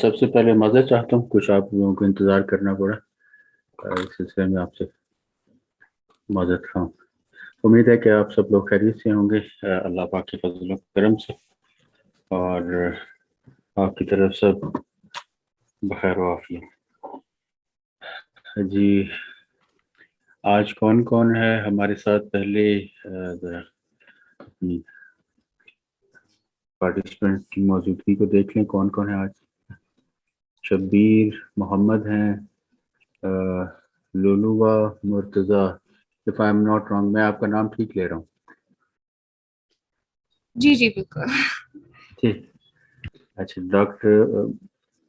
سب سے پہلے معذرت چاہتا ہوں، کچھ آپ لوگوں کو انتظار کرنا پڑا، اس سلسلے میں آپ سے معذرت خواہ ہوں۔ امید ہے کہ آپ سب لوگ خیریت سے ہوں گے، اللہ پاک کے فضل و کرم سے، اور آپ کی طرف سب بخیر و عافیت۔ جی، آج کون کون ہے ہمارے ساتھ؟ پہلے ذرا اپنی پارٹیسپینٹ کی موجودگی کو دیکھ لیں، کون کون ہے آج۔ شبیر محمد ہیں، لولوبا Murtaza, if I am not wrong، میں آپ کا نام ٹھیک لے رہا ہوں؟ جی جی بالکل ٹھیک، اچھا۔ ڈاکٹر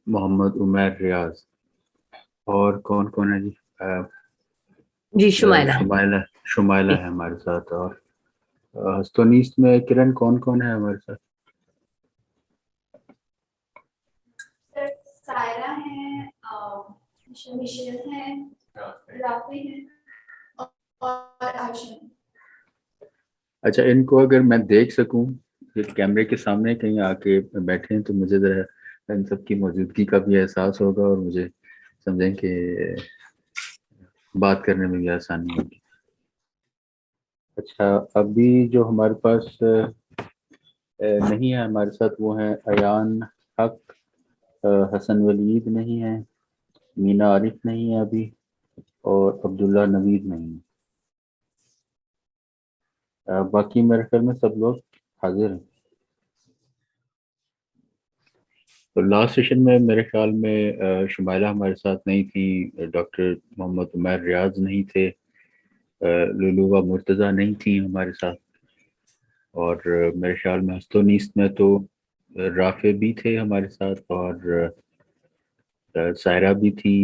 محمد عمیر ریاض، اور کون کون ہے جی؟ جی شمائلہ شمائلہ ہے ہمارے ساتھ، اور ہستونیس میں کرن کون کون ہے ہمارے ساتھ؟ سائرہ ہیں، مشیل ہیں، رافی ہیں اور عائشہ۔ اچھا، ان کو اگر میں دیکھ سکوں کیمرے کے سامنے کہیں آ کے بیٹھے ہیں تو مجھے ذرا ان سب کی موجودگی کا بھی احساس ہوگا، اور مجھے سمجھیں کہ بات کرنے میں بھی آسانی ہوگی۔ اچھا، ابھی جو ہمارے پاس نہیں ہے ہمارے ساتھ وہ ہیں ایان حق، حسن ولید نہیں ہے، مینا عارف نہیں ہے ابھی، اور عبداللہ نوید نہیں ہے۔ باقی میرے خیال میں سب لوگ حاضر ہیں۔ تو لاسٹ سیشن میں میرے خیال میں شمائلہ ہمارے ساتھ نہیں تھی، ڈاکٹر محمد عمیر ریاض نہیں تھے، لولوبا مرتضی نہیں تھی ہمارے ساتھ، اور میرے خیال میں ہستونیس میں تو رافع بھی تھے ہمارے ساتھ، اور سائرہ بھی تھی۔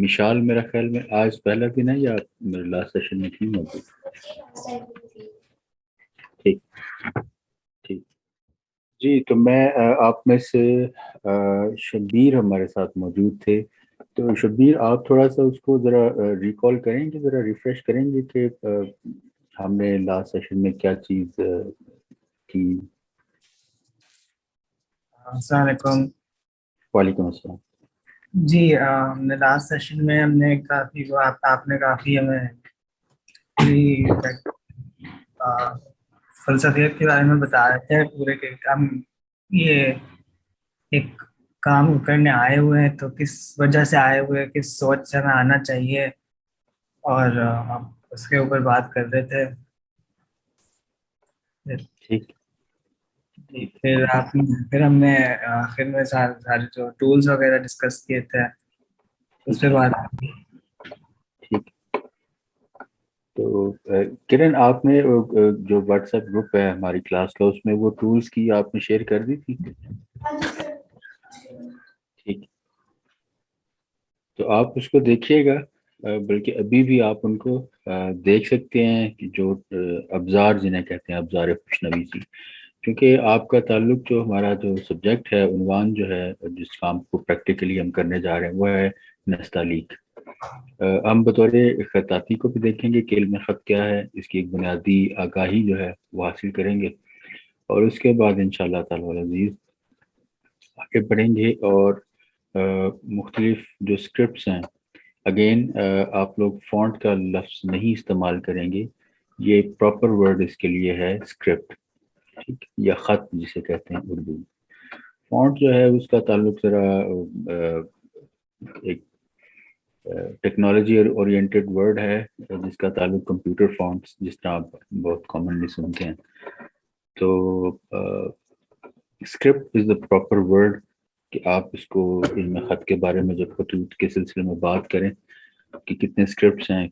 مشال میرا خیال میں آج پہلا دن ہے یا میرے لاسٹ سیشن میں تھی موجود؟ ٹھیک ٹھیک جی، تو میں آپ میں سے شبیر ہمارے ساتھ موجود تھے، تو شبیر آپ تھوڑا سا اس کو ذرا ریکال کریں گے، ذرا ریفریش کریں گے کہ ہم نے لاسٹ سیشن میں کیا چیز کی؟ السلام علیکم۔ وعلیکم السلام۔ جی ہم نے لاسٹ سیشن میں ہم نے کافی آپ نے کافی ہمیں فلسفیت کے بارے میں بتا رہے تھے پورے کہ ہم یہ ایک کام کرنے آئے ہوئے ہیں تو کس وجہ سے آئے ہوئے ہیں، کس سوچ سے ہمیں آنا چاہیے، اور ہم اس کے اوپر بات کر رہے تھے۔ ٹھیک، پھر ہم نے آخر میں سارے جو ٹولز وغیرہ ڈسکس کیے تھے اس پہ بات کی۔ ٹھیک، تو کرن آپ نے جو واٹس ایپ گروپ ہے ہماری کلاس کا، اس میں وہ ٹولز کی آپ نے شیئر کر دی تھی؟ ٹھیک، تو آپ اس کو دیکھیے گا، بلکہ ابھی بھی آپ ان کو دیکھ سکتے ہیں کہ جو ابزار جنہیں کہتے ہیں ابزار خوشنویسی، کیونکہ آپ کا تعلق جو ہمارا جو سبجیکٹ ہے، عنوان جو ہے جس کام کو پریکٹیکلی ہم کرنے جا رہے ہیں وہ ہے نستعلیق۔ ہم بطور خطاطی کو بھی دیکھیں گے کہ علم خط کیا ہے، اس کی ایک بنیادی آگاہی جو ہے وہ حاصل کریں گے، اور اس کے بعد انشاءاللہ تعالی العزیز آگے بڑھیں گے، اور مختلف جو اسکرپٹس ہیں، اگین آپ لوگ فونٹ کا لفظ نہیں استعمال کریں گے، یہ پراپر ورڈ اس کے لیے ہے اسکرپٹ، ٹھیک، یا خط جسے کہتے ہیں اردو میں۔ فونٹ جو ہے اس کا تعلق ذرا ایک ٹیکنالوجی اورینٹیڈ ورڈ ہے جس کا تعلق کمپیوٹر فونٹس جس طرح آپ بہت کامنلی سنتے ہیں۔ تو script is the proper word کہ آپ اس کو علم خط کے بارے میں جب خطوط کے سلسلے میں بات کریں کہ کتنے اسکرپٹس ہیں،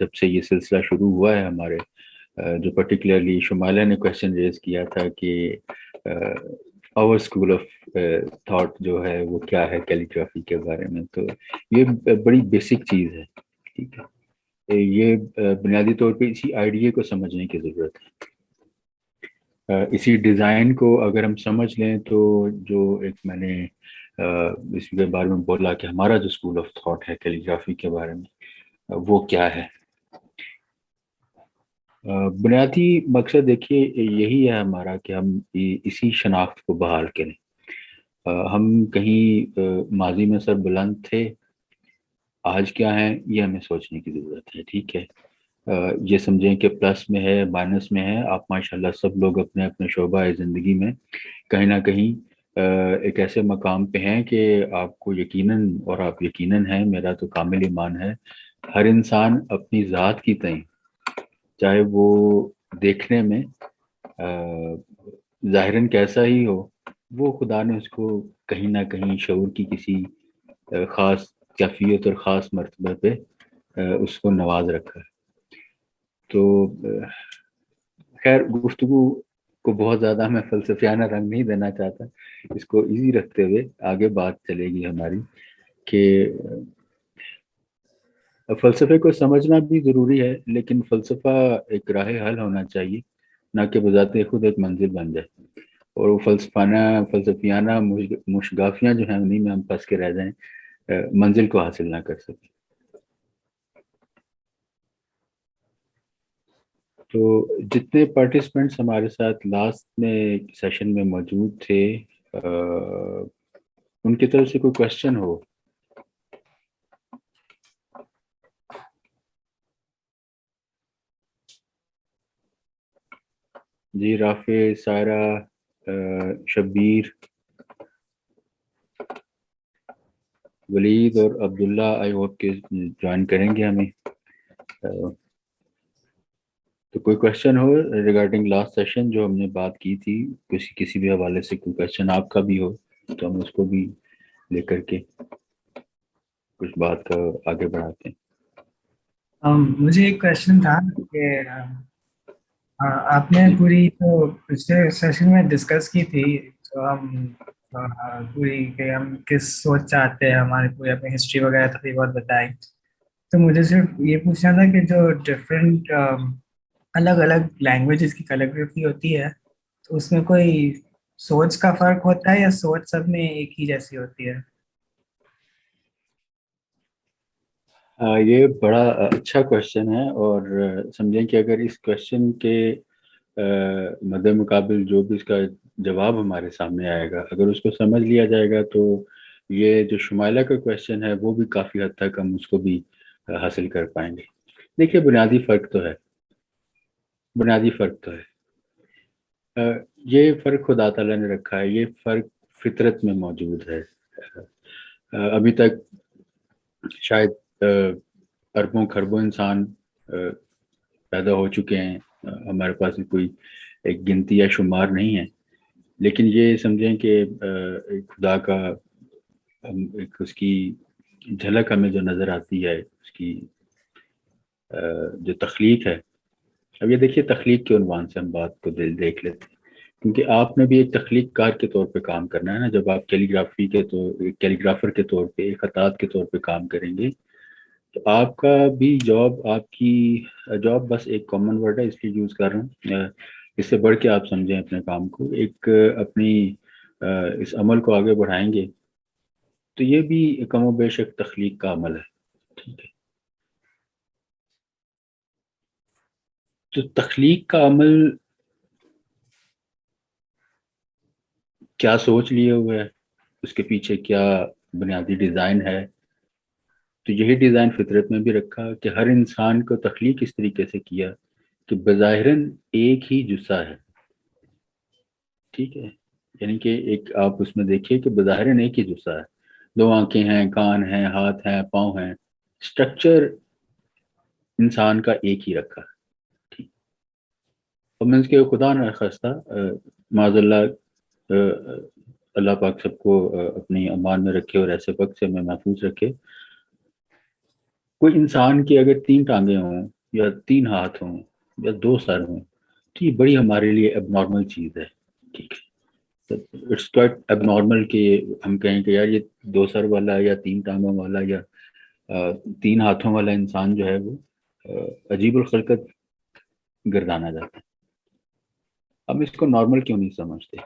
جب سے یہ سلسلہ شروع ہوا ہے ہمارے، جو پرٹیکولرلی شمائلہ نے کویشچن ریز کیا تھا کہ آور اسکول آف تھاٹ جو ہے وہ کیا ہے کیلیگرافی کے بارے میں، تو یہ بڑی بیسک چیز ہے، ٹھیک ہے، یہ بنیادی طور پہ اسی آئیڈیا کو سمجھنے کی ضرورت ہے۔ اسی ڈیزائن کو اگر ہم سمجھ لیں تو جو ایک میں نے اس کے بارے میں بولا کہ ہمارا جو اسکول آف تھاٹ ہے کیلیگرافی کے بارے میں وہ کیا ہے، بنیادی مقصد دیکھیے یہی ہے ہمارا کہ ہم اسی شناخت کو بحال کریں۔ ہم کہیں ماضی میں سر بلند تھے، آج کیا ہیں یہ ہمیں سوچنے کی ضرورت ہے. ٹھیک ہے، یہ سمجھیں کہ پلس میں ہے مائنس میں ہے. آپ ماشاءاللہ سب لوگ اپنے اپنے شعبہ زندگی میں کہیں نہ کہیں ایک ایسے مقام پہ ہیں کہ آپ کو یقیناً، اور آپ یقیناً ہیں، میرا تو کامل ایمان ہے، ہر انسان اپنی ذات کی تئیں، چاہے وہ دیکھنے میں ظاہراً کیسا ہی ہو، وہ خدا نے اس کو کہیں نہ کہیں شعور کی کسی خاص کیفیت اور خاص مرتبہ پہ اس کو نواز رکھا ہے. تو خیر، گفتگو کو بہت زیادہ میں فلسفیانہ رنگ نہیں دینا چاہتا، اس کو ایزی رکھتے ہوئے آگے بات چلے گی ہماری کہ فلسفے کو سمجھنا بھی ضروری ہے، لیکن فلسفہ ایک راہ حل ہونا چاہیے، نہ کہ بذات خود ایک منزل بن جائے اور وہ فلسفیانہ مشگافیاں جو ہیں انہیں میں ہم پھنس کے رہ جائیں، منزل کو حاصل نہ کر سکیں. تو جتنے پارٹیسپینٹس ہمارے ساتھ لاسٹ میں سیشن میں موجود تھے، ان کی طرف سے کوئی کوشچن ہو؟ جی، رافع، سائرہ، شبیر، ولید اور عبداللہ آئی ہوپ کے جوائن کریں گے ہمیں. تو کوئی کوشچن ہو ریگارڈنگ لاسٹ سیشن جو ہم نے بات کی تھی، کسی بھی حوالے سے کوئی کوشچن آپ کا بھی ہو تو ہم اس کو بھی لے کر کے کچھ بات کا آگے بڑھاتے ہیں. مجھے ایک کوشچن تھا کہ آپ نے پوری تو پچھلے سیشن میں ڈسکس کی تھی، تو ہم پوری کہ ہم کس سوچ چاہتے ہیں، ہماری پوری اپنی ہسٹری وغیرہ تھوڑی بہت بتائی. تو مجھے صرف یہ پوچھنا تھا کہ جو ڈفرینٹ الگ الگ لینگویجز کی کلیگرافی ہوتی ہے، تو اس میں کوئی سوچ کا فرق ہوتا ہے یا سوچ سب میں ایک ہی جیسی ہوتی ہے؟ یہ بڑا اچھا کوشچن ہے، اور سمجھیں کہ اگر اس کوشچن کے مد مقابل جو بھی اس کا جواب ہمارے سامنے آئے گا، اگر اس کو سمجھ لیا جائے گا، تو یہ جو شمائلہ کا کوشچن ہے وہ بھی کافی حد تک ہم اس کو بھی حاصل کر پائیں گے. دیکھیے، بنیادی فرق تو ہے. یہ فرق خدا تعالیٰ نے رکھا ہے، یہ فرق فطرت میں موجود ہے. ابھی تک شاید اربوں خربوں انسان پیدا ہو چکے ہیں، ہمارے پاس کوئی ایک گنتی یا شمار نہیں ہے، لیکن یہ سمجھیں کہ خدا کا ایک اس کی جھلک ہمیں جو نظر آتی ہے، اس کی جو تخلیق ہے. اب یہ دیکھیے، تخلیق کے عنوان سے ہم بات کو دیکھ لیتے ہیں، کیونکہ آپ نے بھی ایک تخلیق کار کے طور پہ کام کرنا ہے نا. جب آپ کیلیگرافر کے طور پہ، ایک خطاط کے طور پہ کام کریں گے، تو آپ کا بھی جاب، آپ کی جاب، بس ایک کامن ورڈ ہے اس لیے یوز کر رہا ہوں، اس سے بڑھ کے آپ سمجھیں اپنے کام کو، ایک اپنی اس عمل کو آگے بڑھائیں گے تو یہ بھی کم و بیش ایک تخلیق کا عمل ہے. ٹھیک ہے، تو تخلیق کا عمل کیا سوچ لیے ہوئے ہے، اس کے پیچھے کیا بنیادی ڈیزائن ہے، تو یہی ڈیزائن فطرت میں بھی رکھا کہ ہر انسان کو تخلیق اس طریقے سے کیا کہ بظاہراً ایک ہی جسہ ہے. ٹھیک ہے، یعنی کہ ایک آپ اس میں دیکھیے کہ بظاہراً ایک ہی جسہ ہے، دو آنکھیں ہیں، کان ہیں، ہاتھ ہیں، پاؤں ہیں، اسٹرکچر انسان کا ایک ہی رکھا. ٹھیک، اور میں اس کے خدا نہ خواستہ معاذ اللہ، اللہ پاک سب کو اپنی امان میں رکھے اور ایسے وقت سے ہمیں محفوظ رکھے. کوئی انسان کی اگر 3 ٹانگیں ہوں یا 3 ہاتھ ہوں یا 2 سر ہوں، تو یہ بڑی ہمارے لیے اب نارمل چیز ہے. ٹھیک ہے، اٹس کوائٹ اب نارمل کہ ہم کہیں کہ یار یہ 2 سر والا یا 3 ٹانگوں والا یا 3 ہاتھوں والا انسان جو ہے وہ عجیب الخلقت گردانا جاتا ہے. ہم اس کو نارمل کیوں نہیں سمجھتے؟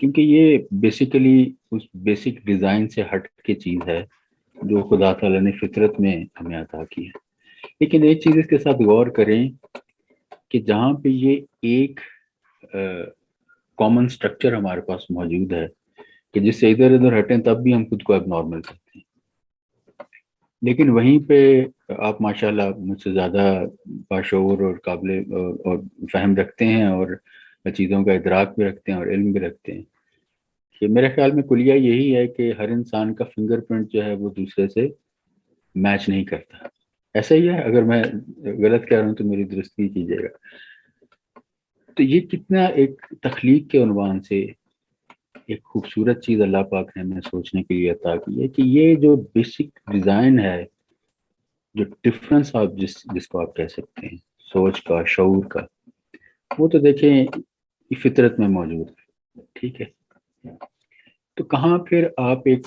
کیونکہ یہ بیسیکلی اس بیسک ڈیزائن سے ہٹ کے چیز ہے جو خدا تعالیٰ نے فطرت میں ہمیں عطا کی ہے. لیکن ایک چیز اس کے ساتھ غور کریں کہ جہاں پہ یہ ایک کامن سٹرکچر ہمارے پاس موجود ہے، کہ جس سے ادھر ادھر ہٹیں تب بھی ہم خود کو اب نارمل کرتے ہیں. لیکن وہیں پہ آپ ماشاءاللہ مجھ سے زیادہ باشعور اور قابل اور فہم رکھتے ہیں اور چیزوں کا ادراک بھی رکھتے ہیں اور علم بھی رکھتے ہیں کہ میرے خیال میں کلیہ یہی ہے کہ ہر انسان کا فنگر پرنٹ جو ہے وہ دوسرے سے میچ نہیں کرتا. ایسا ہی ہے، اگر میں غلط کہہ رہا ہوں تو میری درستگی کیجیے گا. تو یہ کتنا ایک تخلیق کے عنوان سے ایک خوبصورت چیز اللہ پاک نے ہمیں سوچنے کے لیے عطا کی ہے کہ یہ جو بیسک ڈیزائن ہے، جو ڈفرنس آپ جس کو آپ کہہ سکتے ہیں سوچ کا، شعور کا، وہ تو دیکھیں یہ فطرت میں موجود ہے. ٹھیک ہے، تو کہاں پھر آپ ایک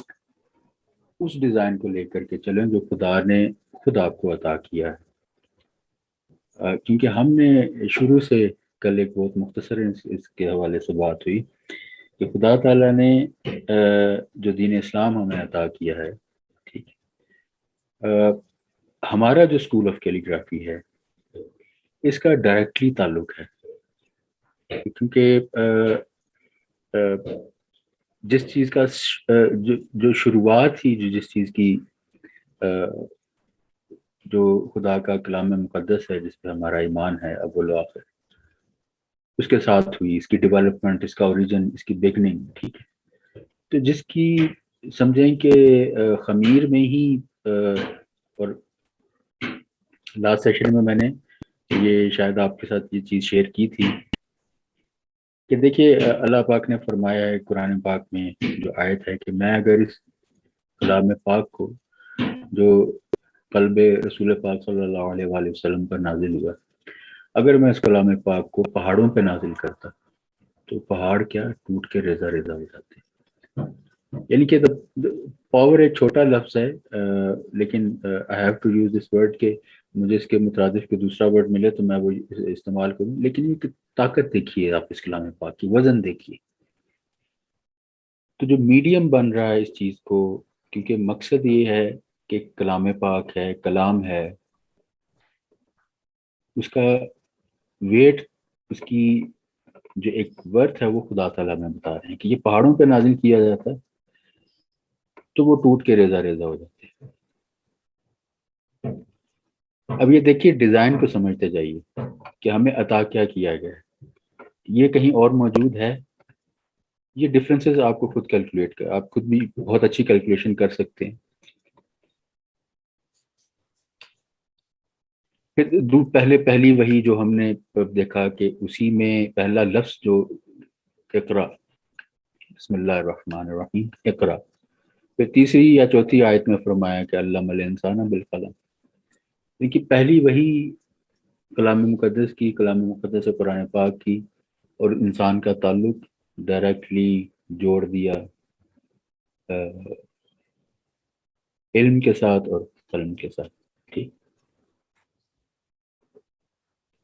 اس ڈیزائن کو لے کر کے چلیں جو خدا نے خود آپ کو عطا کیا ہے. کیونکہ ہم نے شروع سے کل ایک بہت مختصر اس کے حوالے سے بات ہوئی کہ خدا تعالیٰ نے جو دین اسلام ہمیں عطا کیا ہے، ٹھیک ہے، ہمارا جو اسکول آف کیلیگرافی ہے اس کا ڈائریکٹلی تعلق ہے. کیونکہ جس چیز کا جو شروعات ہی جس چیز کی جو خدا کا کلام مقدس ہے، جس پہ ہمارا ایمان ہے اول و آخر، اس کے ساتھ ہوئی، اس کی ڈیولپمنٹ، اس کا اوریجن، اس کی بگننگ. ٹھیک ہے، تو جس کی سمجھیں کہ خمیر میں ہی اور لاسٹ سیشن میں نے یہ شاید آپ کے ساتھ یہ چیز شیئر کی تھی کہ دیکھیے اللہ پاک نے فرمایا ہے قرآن پاک میں جو آیت ہے کہ میں اگر اس کلام پاک کو جو قلب رسول پاک صلی اللہ علیہ وآلہ وسلم پر نازل ہوا، اگر میں اس کلام پاک کو پہاڑوں پہ نازل کرتا تو پہاڑ کیا ٹوٹ کے ریزہ ریزہ ہو جاتے. یعنی کہ پاور ایک چھوٹا لفظ ہے، لیکن I have to use this word کہ مجھے اس کے مترادف کے دوسرا ورڈ ملے تو میں وہ استعمال کروں. لیکن یہ طاقت دیکھیے آپ اس کلام پاک کی، وزن دیکھیے. تو جو میڈیم بن رہا ہے اس چیز کو، کیونکہ مقصد یہ ہے کہ کلام پاک ہے، کلام ہے، اس کا ویٹ، اس کی جو ایک ورتھ ہے وہ خدا تعالیٰ میں بتا رہے ہیں کہ یہ پہاڑوں پہ نازل کیا جاتا ہے تو وہ ٹوٹ کے ریزہ ریزہ ہو جاتے ہیں. اب یہ دیکھیے ڈیزائن کو سمجھتے جائیے کہ ہمیں عطا کیا کیا گیا ہے. یہ کہیں اور موجود ہے؟ یہ ڈفرینسز آپ کو خود کیلکولیٹ کر، آپ خود بھی بہت اچھی کیلکولیشن کر سکتے ہیں. پھر پہلی وہی جو ہم نے دیکھا کہ اسی میں پہلا لفظ جو اقرا، بسم اللہ الرحمن الرحیم، اقرا. پھر تیسری یا چوتھی آیت میں فرمایا کہ علم الانسان بالقلم. لیکن پہلی وہی کلام مقدس کی، کلام مقدس قرآن پاک کی اور انسان کا تعلق ڈائریکٹلی جوڑ دیا علم کے ساتھ اور قلم کے ساتھ. ٹھیک،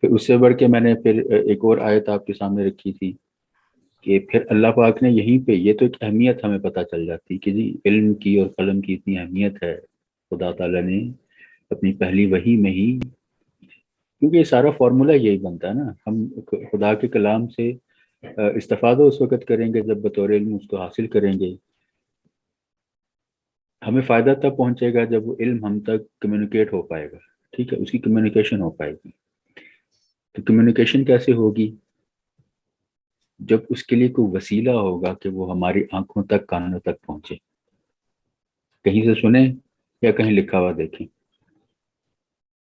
پھر اس سے بڑھ کے میں نے پھر ایک اور آیت آپ کے سامنے رکھی تھی کہ پھر اللہ پاک نے یہیں پہ، یہ تو ایک اہمیت ہمیں پتہ چل جاتی کہ جی علم کی اور قلم کی اتنی اہمیت ہے. خدا تعالیٰ نے اپنی پہلی وحی میں ہی، کیونکہ یہ سارا فارمولہ یہی بنتا ہے نا، ہم خدا کے کلام سے استفادہ اس وقت کریں گے جب بطور علم اس کو حاصل کریں گے. ہمیں فائدہ تب پہنچے گا جب وہ علم ہم تک کمیونیکیٹ ہو پائے گا. ٹھیک ہے، اس کی کمیونیکیشن ہو پائے گی. تو کمیونیکیشن کیسے ہوگی؟ جب اس کے لیے کوئی وسیلہ ہوگا کہ وہ ہماری آنکھوں تک، کانوں تک پہنچے، کہیں سے سنیں یا کہیں لکھا ہوا دیکھیں.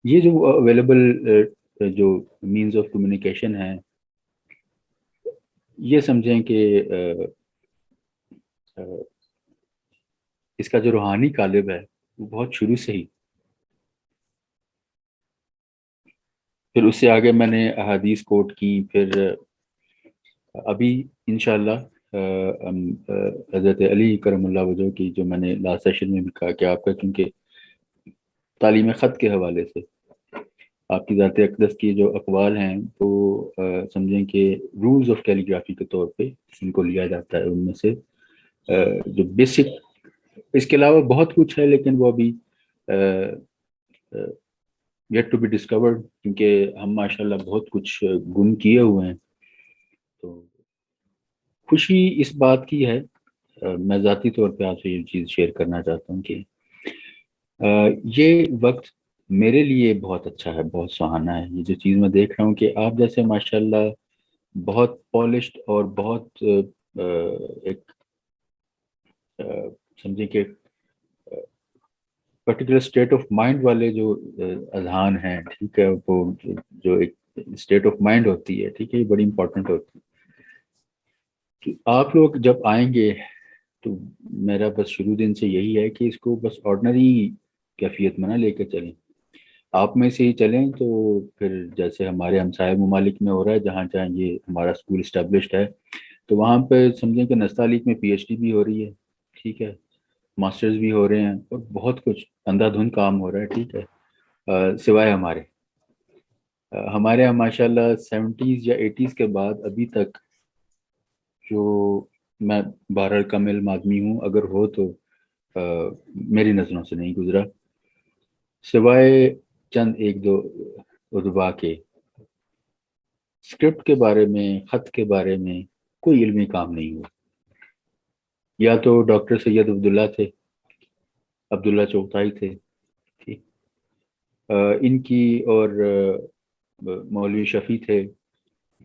یہ جو اویلیبل جو مینز آف کمیونیکیشن ہے، یہ سمجھیں کہ اس کا جو روحانی قالب ہے وہ بہت شروع سے ہی. پھر اس سے آگے میں نے احادیث کوٹ کی. پھر ابھی انشاءاللہ حضرت علی کرم اللہ وجہ کی، جو میں نے لاسٹ سیشن میں بھی کہا کہ آپ کا چونکہ تعلیم خط کے حوالے سے آپ کی ذات اقدس کی جو اقوال ہیں وہ سمجھیں کہ رولز آف کیلیگرافی کے طور پہ ان کو لیا جاتا ہے. ان میں سے جو بیسک، اس کے علاوہ بہت کچھ ہے لیکن وہ ابھی یٹ ٹو بی ڈسکورڈ، کیونکہ ہم ماشاءاللہ بہت کچھ گم کیے ہوئے ہیں. تو خوشی اس بات کی ہے میں ذاتی طور پہ آپ سے یہ چیز شیئر کرنا چاہتا ہوں کہ یہ وقت میرے لیے بہت اچھا ہے، بہت سہانا ہے. یہ جو چیز میں دیکھ رہا ہوں کہ آپ جیسے ماشاءاللہ بہت پالشڈ اور بہت ایک سمجھیں کہ پرٹیکولر اسٹیٹ آف مائنڈ والے جو اذہان ہیں، ٹھیک ہے، وہ جو ایک اسٹیٹ آف مائنڈ ہوتی ہے، ٹھیک ہے، یہ بڑی امپورٹنٹ ہوتی ہے. کہ آپ لوگ جب آئیں گے تو میرا بس شروع دن سے یہی ہے کہ اس کو بس آرڈنری کیفیت میں نہ لے کے چلیں. آپ میں سے ہی چلیں تو پھر جیسے ہمارے ہمسائے ممالک میں ہو رہا ہے، جہاں جہاں یہ ہمارا اسکول اسٹیبلشڈ ہے، تو وہاں پہ سمجھیں کہ نستعلیق میں پی ایچ ڈی بھی ہو رہی ہے، ٹھیک ہے، ماسٹرز بھی ہو رہے ہیں، اور بہت کچھ اندھا دھند کام ہو رہا ہے، ٹھیک ہے. سوائے ہمارے یہاں ماشاء اللہ 70s یا 80s کے بعد ابھی تک جو میں بہرحال کم علم آدمی ہوں، اگر ہو تو میری نظروں سے نہیں گزرا، سوائے چند ایک دو ادبا کے. اسکرپٹ کے بارے میں، خط کے بارے میں کوئی علمی کام نہیں ہوا. یا تو ڈاکٹر سید عبداللہ تھے، عبداللہ چغتائی تھے، ٹھیک، ان کی، اور مولوی شفیع تھے،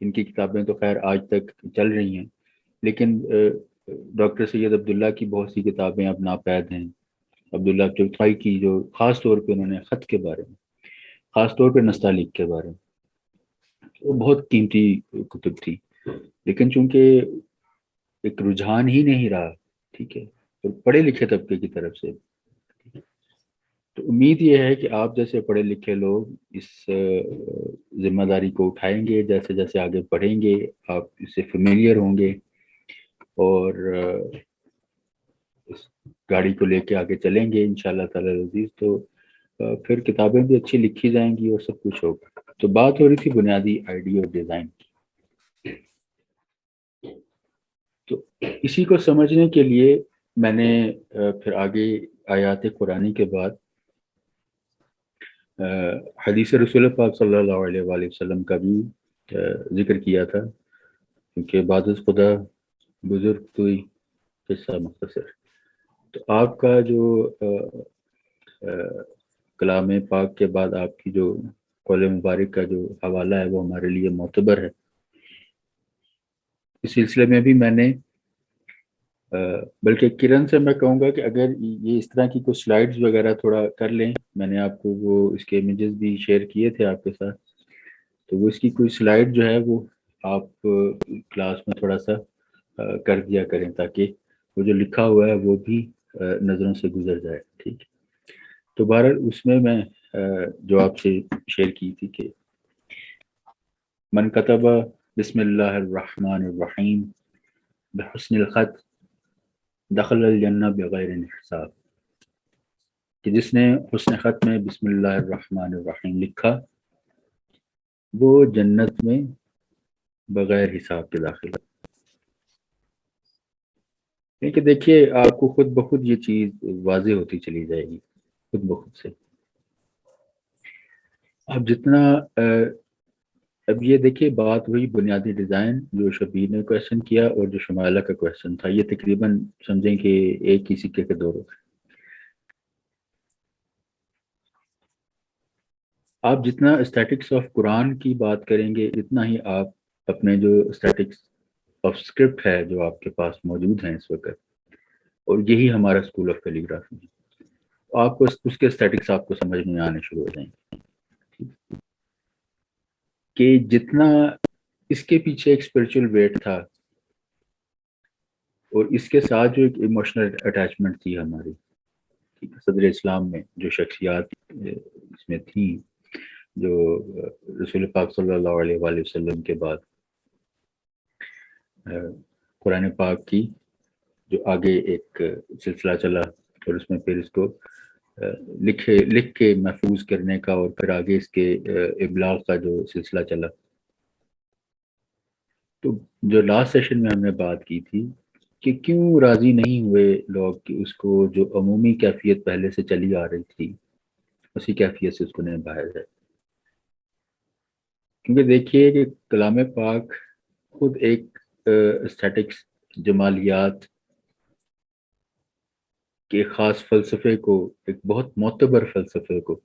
ان کی کتابیں تو خیر آج تک چل رہی ہیں، لیکن ڈاکٹر سید عبداللہ کی بہت سی کتابیں اب ناپید ہیں. عبداللہ چغتائی کی جو خاص طور پہ انہوں نے خط کے بارے میں، خاص طور پہ نستعلیق کے بارے میں، وہ بہت قیمتی کتب تھی، لیکن چونکہ ایک رجحان ہی نہیں رہا، ٹھیک ہے، اور پڑھے لکھے طبقے کی طرف سے. تو امید یہ ہے کہ آپ جیسے پڑھے لکھے لوگ اس ذمہ داری کو اٹھائیں گے، جیسے جیسے آگے پڑھیں گے آپ اس سے فیملیئر ہوں گے، اور اس گاڑی کو لے کے آگے چلیں گے انشاءاللہ تعالی عزیز. تو پھر کتابیں بھی اچھی لکھی جائیں گی اور سب کچھ ہوگا. تو بات ہو رہی تھی بنیادی آئیڈیا اور ڈیزائن کی. تو اسی کو سمجھنے کے لیے میں نے پھر آگے آیات قرآنی کے بعد حدیث رسول پاک صلی اللہ علیہ وآلہ وسلم کا بھی ذکر کیا تھا، کیونکہ عبادت خدا بزرگ توئی قصہ مختصر. تو آپ کا جو کلام پاک کے بعد آپ کی جو قول مبارک کا جو حوالہ ہے وہ ہمارے لیے معتبر ہے. اس سلسلے میں بھی میں نے بلکہ کرن سے میں کہوں گا کہ اگر یہ اس طرح کی کچھ سلائیڈز وغیرہ تھوڑا کر لیں. میں نے آپ کو وہ اس کے امیجز بھی شیئر کیے تھے آپ کے ساتھ، تو وہ اس کی کوئی سلائیڈ جو ہے وہ آپ کلاس میں تھوڑا سا کر دیا کریں، تاکہ وہ جو لکھا ہوا ہے وہ بھی نظروں سے گزر جائے، ٹھیک ہے. تو بہرحال اس میں جو آپ سے شیئر کی تھی کہ من کتب بسم اللہ الرحمن الرحیم بحسن الخط دخل الجنہ بغیر حساب، کہ جس نے حسن خط میں بسم اللہ الرحمن الرحیم لکھا وہ جنت میں بغیر حساب کے داخل. کیونکہ دیکھیے آپ کو خود بخود یہ چیز واضح ہوتی چلی جائے گی، خود بخود سے. اب جتنا اب یہ دیکھیے بات ہوئی بنیادی ڈیزائن جو شبیر نے کویشچن کیا، اور جو شمائلہ کا کویشچن تھا، یہ تقریباً سمجھیں کہ ایک ہی سکے کے دو رخ. آپ جتنا اسٹیٹکس آف قرآن کی بات کریں گے، اتنا ہی آپ اپنے جو اسٹیٹکس آف اسکرپٹ ہے جو آپ کے پاس موجود ہیں اس وقت، اور یہی ہمارا اسکول آف کیلیگرافی ہے، آپ کو اس کے اسٹیٹکس آپ کو سمجھ میں آنے شروع ہو جائیں گے کہ جتنا اس کے پیچھے ایک اسپرچل ویٹ تھا، اور اس کے ساتھ جو ایک ایموشنل اٹیچمنٹ تھی ہماری، صدر اسلام میں جو شخصیات اس میں تھیں، جو رسول پاک صلی اللہ علیہ وآلہ وسلم کے بعد قرآن پاک کی جو آگے ایک سلسلہ چلا، اور اس میں پھر اس کو لکھ کے محفوظ کرنے کا، اور پھر آگے اس کے ابلاغ کا جو سلسلہ چلا. تو جو لاسٹ سیشن میں ہم نے بات کی تھی کہ کیوں راضی نہیں ہوئے لوگ کہ اس کو جو عمومی کیفیت پہلے سے چلی آ رہی تھی اسی کیفیت سے اس کو نبھایا جائے. کیونکہ دیکھیے کہ کلام پاک خود ایک اسٹیٹکس، جمالیات کہ ایک خاص فلسفے کو، ایک بہت معتبر فلسفے کو،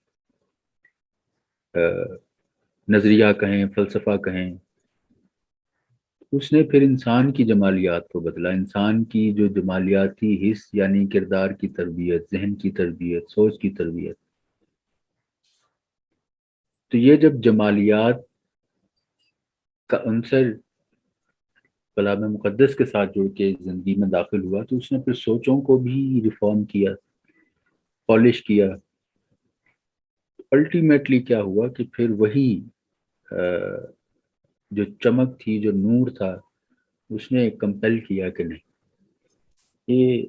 نظریہ کہیں، فلسفہ کہیں، اس نے پھر انسان کی جمالیات کو بدلا، انسان کی جو جمالیاتی حص یعنی کردار کی تربیت، ذہن کی تربیت، سوچ کی تربیت. تو یہ جب جمالیات کا عنصر کلام مقدس کے ساتھ جڑ کے زندگی میں داخل ہوا، تو اس نے پھر سوچوں کو بھی ریفارم کیا، پالش کیا. الٹیمیٹلی کیا ہوا کہ پھر وہی جو چمک تھی، جو نور تھا، اس نے کمپیل کیا کہ نہیں، یہ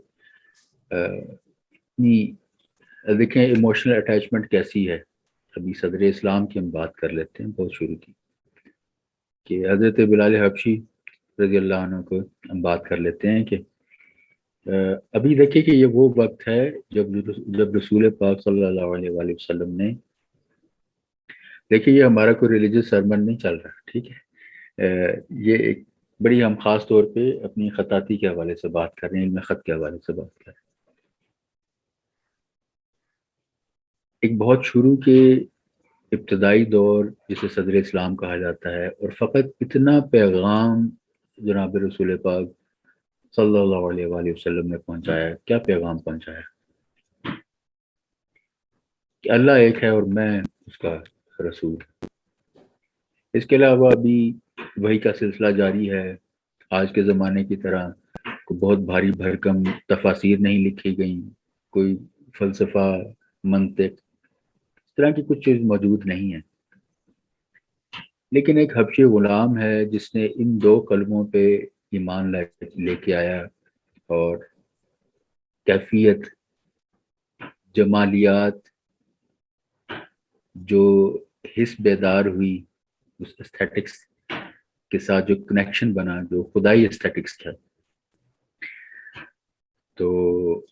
دیکھیں ایموشنل اٹیچمنٹ کیسی ہے. ابھی صدر اسلام کی ہم بات کر لیتے ہیں، بہت شروع کی، کہ حضرت بلال حبشی رضی اللہ عنہ کو ہم بات کر لیتے ہیں. کہ ابھی دیکھیں کہ یہ وہ وقت ہے جب رسول پاک صلی اللہ علیہ وآلہ وسلم نے، دیکھیں یہ ہمارا کوئی ریلیجس سرمن نہیں چل رہا، ٹھیک ہے، یہ ایک بڑی ہم خاص طور پہ اپنی خطاطی کے حوالے سے بات کر رہے ہیں، علم خط کے حوالے سے بات کر رہے ہیں. ایک بہت شروع کے ابتدائی دور جسے صدر اسلام کہا جاتا ہے، اور فقط اتنا پیغام جناب رسول پاک صلی اللہ علیہ وآلہ وسلم نے پہنچایا. کیا پیغام پہنچایا؟ کہ اللہ ایک ہے اور میں اس کا رسول. اس کے علاوہ بھی وحی کا سلسلہ جاری ہے. آج کے زمانے کی طرح کوئی بہت بھاری بھرکم تفاسیر نہیں لکھی گئیں، کوئی فلسفہ، منطق، اس طرح کی کچھ چیز موجود نہیں ہے. لیکن ایک حبشی غلام ہے جس نے ان دو کلموں پہ ایمان لے کے آیا، اور کیفیت، جمالیات، جو حس بیدار ہوئی اس استھیٹکس کے ساتھ، جو کنیکشن بنا، جو خدائی استھیٹکس تھا. تو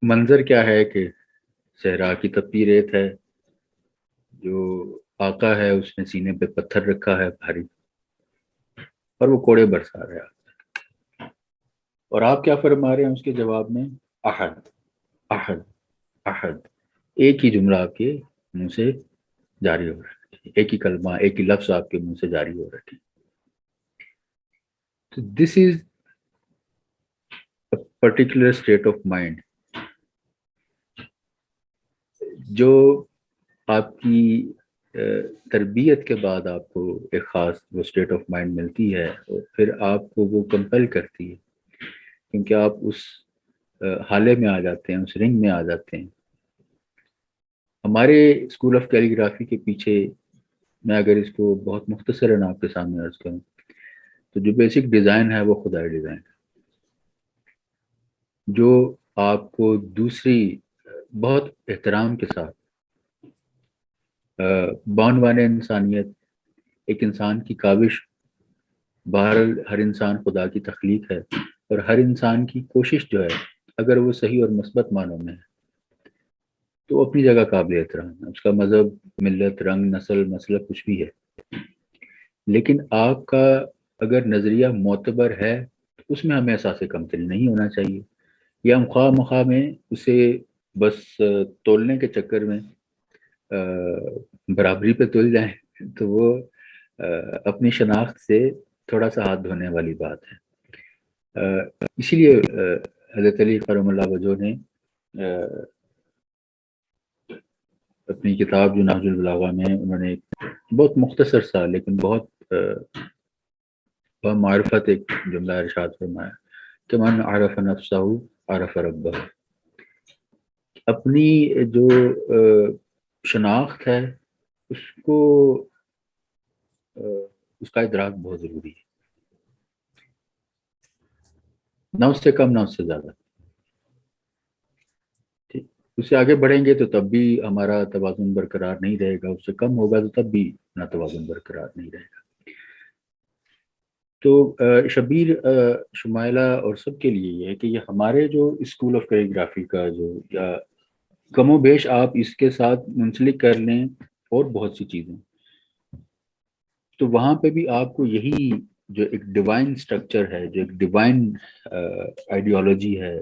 منظر کیا ہے کہ صحرا کی تپتی ریت ہے، جو آقا ہے اس نے سینے پہ پتھر رکھا ہے بھاری، اور وہ کوڑے برسا رہا ہے. اور آپ کیا فرما رہے ہیں اس کے جواب میں؟ احد، احد، احد. ایک ہی جملہ آپ کے منہ سے جاری ہو رہا ہے، ایک ہی کلمہ، ایک ہی لفظ آپ کے منہ سے جاری ہو رہا ہے. تو this is particular state of mind جو آپ کی تربیت کے بعد آپ کو ایک خاص وہ اسٹیٹ آف مائنڈ ملتی ہے، اور پھر آپ کو وہ کمپیل کرتی ہے، کیونکہ آپ اس حالے میں آ جاتے ہیں، اس رنگ میں آ جاتے ہیں. ہمارے اسکول آف کیلیگرافی کے پیچھے، میں اگر اس کو بہت مختصراً آپ کے سامنے عرض کروں، تو جو بیسک ڈیزائن ہے وہ خدائی ڈیزائن ہے، جو آپ کو دوسری بہت احترام کے ساتھ بانوان انسانیت، ایک انسان کی کاوش، بہرحال ہر انسان خدا کی تخلیق ہے، اور ہر انسان کی کوشش جو ہے اگر وہ صحیح اور مثبت معنوں میں ہے تو اپنی جگہ قابل احترام ہے. اس کا مذہب، ملت، رنگ، نسل، مسلک کچھ بھی ہے. لیکن آپ کا اگر نظریہ معتبر ہے تو اس میں ہمیں احساس کمتری نہیں ہونا چاہیے، یا ہم خواہ مخواہ میں اسے بس تولنے کے چکر میں برابری پہ تل جائیں، تو وہ اپنی شناخت سے تھوڑا سا ہاتھ دھونے والی بات ہے. اسی لیے حضرت علی کرم اللہ وجہ نے اپنی کتاب جو نہج البلاغہ میں انہوں نے بہت مختصر سا لیکن بہت معرفت ایک جملہ ارشاد فرمایا کہ من عرف نفسہ عرف ربہ. اپنی جو شناخت ہے اس کو، اس کا ادراک بہت ضروری ہے، نہ اس سے کم نہ اس سے زیادہ. ٹھیک، اس سے آگے بڑھیں گے تو تب بھی ہمارا توازن برقرار نہیں رہے گا، اس سے کم ہوگا تو تب بھی نہ توازن برقرار نہیں رہے گا. تو شبیر، شمائلہ اور سب کے لیے یہ ہے کہ یہ ہمارے جو اسکول آف کیلیگرافی کا جو، یا کم و بیش آپ اس کے ساتھ منسلک کر لیں اور بہت سی چیزیں، تو وہاں پہ بھی آپ کو یہی جو ایک ڈیوائن سٹرکچر ہے، جو ایک ڈیوائن آئیڈیالوجی ہے،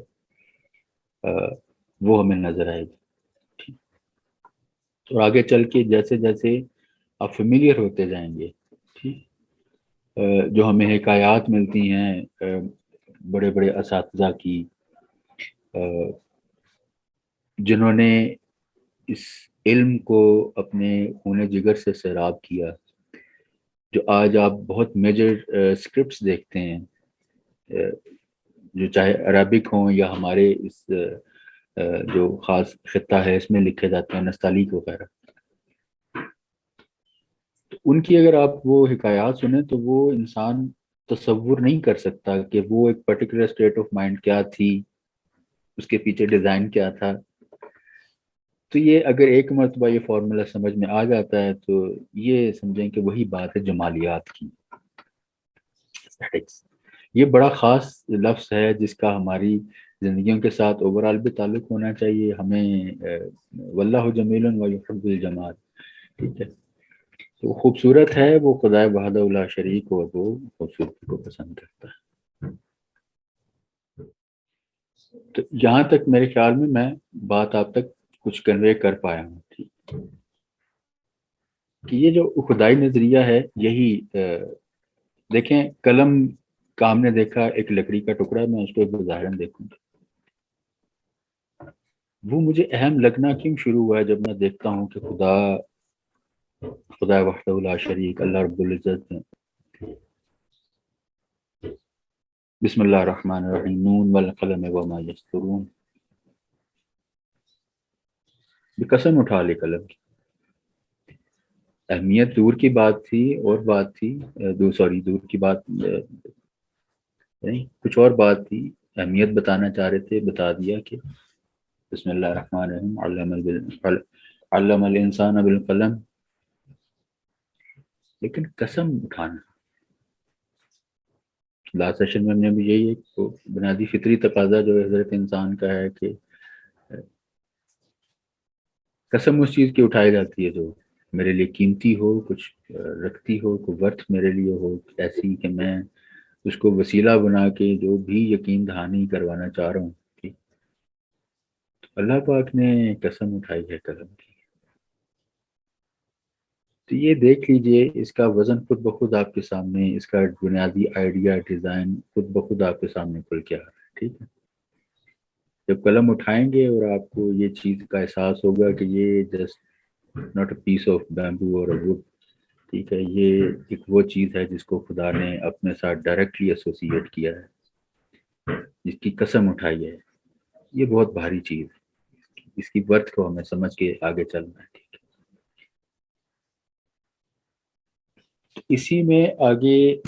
وہ ہمیں نظر آئے گی. اور آگے چل کے جیسے جیسے آپ فیملیئر ہوتے جائیں گے، ٹھیک، جو ہمیں حکایات ملتی ہیں بڑے بڑے اساتذہ کی، جنہوں نے اس علم کو اپنے خون جگر سے سیراب کیا، جو آج آپ بہت میجر اسکرپٹس دیکھتے ہیں، جو چاہے عربک ہوں یا ہمارے اس جو خاص خطہ ہے اس میں لکھے جاتے ہیں، نستعلیق وغیرہ. تو ان کی اگر آپ وہ حکایات سنیں تو وہ انسان تصور نہیں کر سکتا کہ وہ ایک پرٹیکولر اسٹیٹ آف مائنڈ کیا تھی، اس کے پیچھے ڈیزائن کیا تھا. تو یہ اگر ایک مرتبہ یہ فارمولا سمجھ میں آ جاتا ہے تو یہ سمجھیں کہ وہی بات ہے جمالیات کی. یہ بڑا خاص لفظ ہے جس کا ہماری زندگیوں کے ساتھ اوور آل بھی تعلق ہونا چاہیے. ہمیں واللہ جمیل و یحب الجمال، ٹھیک ہے، تو خوبصورت ہے، وہ خدائے وحدہ لا شریک اور وہ خوبصورتی کو پسند کرتا ہے. تو یہاں تک میرے خیال میں بات آپ تک کچھ کنوے کر پایا ہوں، ٹھیک، کہ یہ جو خدائی نظریہ ہے یہی دیکھیں قلم کا ہم نے دیکھا ایک لکڑی کا ٹکڑا، میں اس کو ایک ظاہراً دیکھوں گا، وہ مجھے اہم لگنا کیوں شروع ہوا ہے جب میں دیکھتا ہوں کہ خدا وحدہ لا شریک اللہ رب العزت نے بسم اللہ الرحمن الرحیم نون والقلم وما یسطرون، قسم اٹھا لی قلم کی. اہمیت دور کی بات تھی اور بات تھی دور کی بات نہیں، کچھ اور بات تھی. اہمیت بتانا چاہ رہے تھے، بتا دیا کہ بسم اللہ الرحمن الرحیم علم الانسان بالقلم. لیکن قسم اٹھانا لاسٹ سیشن میں ہم نے بھی یہی ایک بنیادی فطری تقاضا جو حضرت انسان کا ہے کہ قسم اس چیز کی اٹھائی جاتی ہے جو میرے لیے قیمتی ہو، کچھ رکھتی ہو، کوئی ورتھ میرے لیے ہو ایسی کہ میں اس کو وسیلہ بنا کے جو بھی یقین دہانی کروانا چاہ رہا ہوں. تو اللہ پاک نے قسم اٹھائی ہے قلم کی. تو یہ دیکھ لیجئے، اس کا وزن خود بخود آپ کے سامنے، اس کا بنیادی آئیڈیا ڈیزائن خود بخود آپ کے سامنے کھل کے آ رہا ہے. ٹھیک ہے، جب قلم اٹھائیں گے اور آپ کو یہ چیز کا احساس ہوگا کہ یہ just not a piece of bamboo or wood, ٹھیک ہے، یہ ایک وہ چیز ہے جس کو خدا نے اپنے ساتھ ڈائریکٹلی ایسوسیٹ کیا ہے، جس کی قسم اٹھائی ہے. یہ بہت بھاری چیز ہے، اس کی برتھ کو ہمیں سمجھ کے آگے چلنا ہے. ٹھیک ہے، اسی میں آگے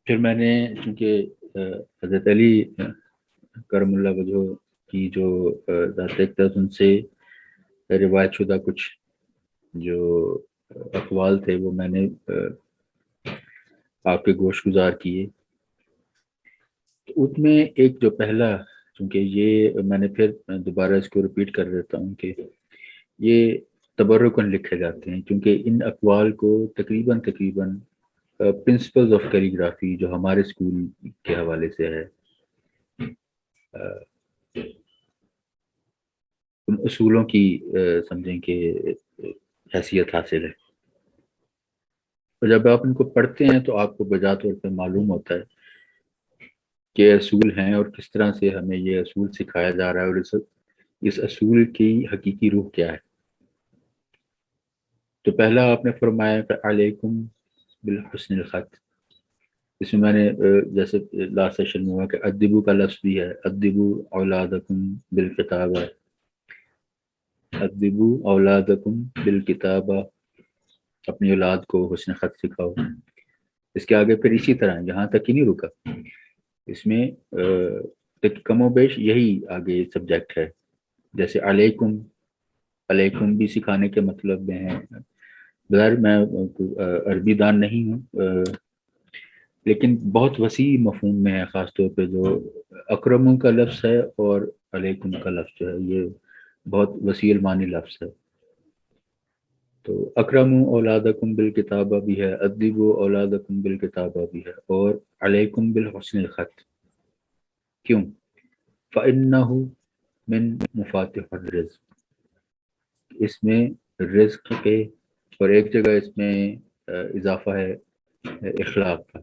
پھر میں نے چونکہ حضرت علی کرم اللہ وجہ کی جو ذات اقدس ان سے روایت شدہ کچھ جو اقوال تھے وہ میں نے آپ کے گوش گزار کیے. تو اس میں ایک جو پہلا، چونکہ یہ میں نے پھر دوبارہ اس کو ریپیٹ کر دیتا ہوں کہ یہ تبرکن لکھے جاتے ہیں، کیونکہ ان اقوال کو تقریباً پرنسپلز آف کیلیگرافی جو ہمارے اسکول کے حوالے سے ہے، ان اصولوں کی سمجھیں کہ حیثیت حاصل ہے. اور جب آپ ان کو پڑھتے ہیں تو آپ کو بجا طور پہ معلوم ہوتا ہے کہ اصول ہیں اور کس طرح سے ہمیں یہ اصول سکھایا جا رہا ہے اور اس اصول کی حقیقی روح کیا ہے. تو پہلا آپ نے فرمایا کہ علیکم بالحسن الخط. اس میں میں نے جیسے لاسٹ سیشن میں ہوا کہ ادبو کا لفظ بھی ہے، ادبو اولادکم بالکتابہ، ادبو اولادکم بالکتابہ، اپنی اولاد کو حسن خط سکھاؤ. اس کے آگے پھر اسی طرح یہاں تک ہی نہیں رکا، اس میں کم و بیش یہی آگے سبجیکٹ ہے. جیسے علیکم بھی سکھانے کے مطلب میں ہے. بظاہر میں عربی دان نہیں ہوں، لیکن بہت وسیع مفہوم میں ہے، خاص طور پہ جو اکرم کا لفظ ہے اور علیکم کا لفظ جو ہے یہ بہت وسیع المانی لفظ ہے. تو اکرم اولادکم بالکتابہ بھی ہے، ادبوا اولادکم بالکتابہ بھی ہے، اور علیکم بالحسن الخط. کیوں؟ فَإِنَّهُ من مفاتح الرزق، اس میں رزق کے، اور ایک جگہ اس میں اضافہ ہے اخلاق کا،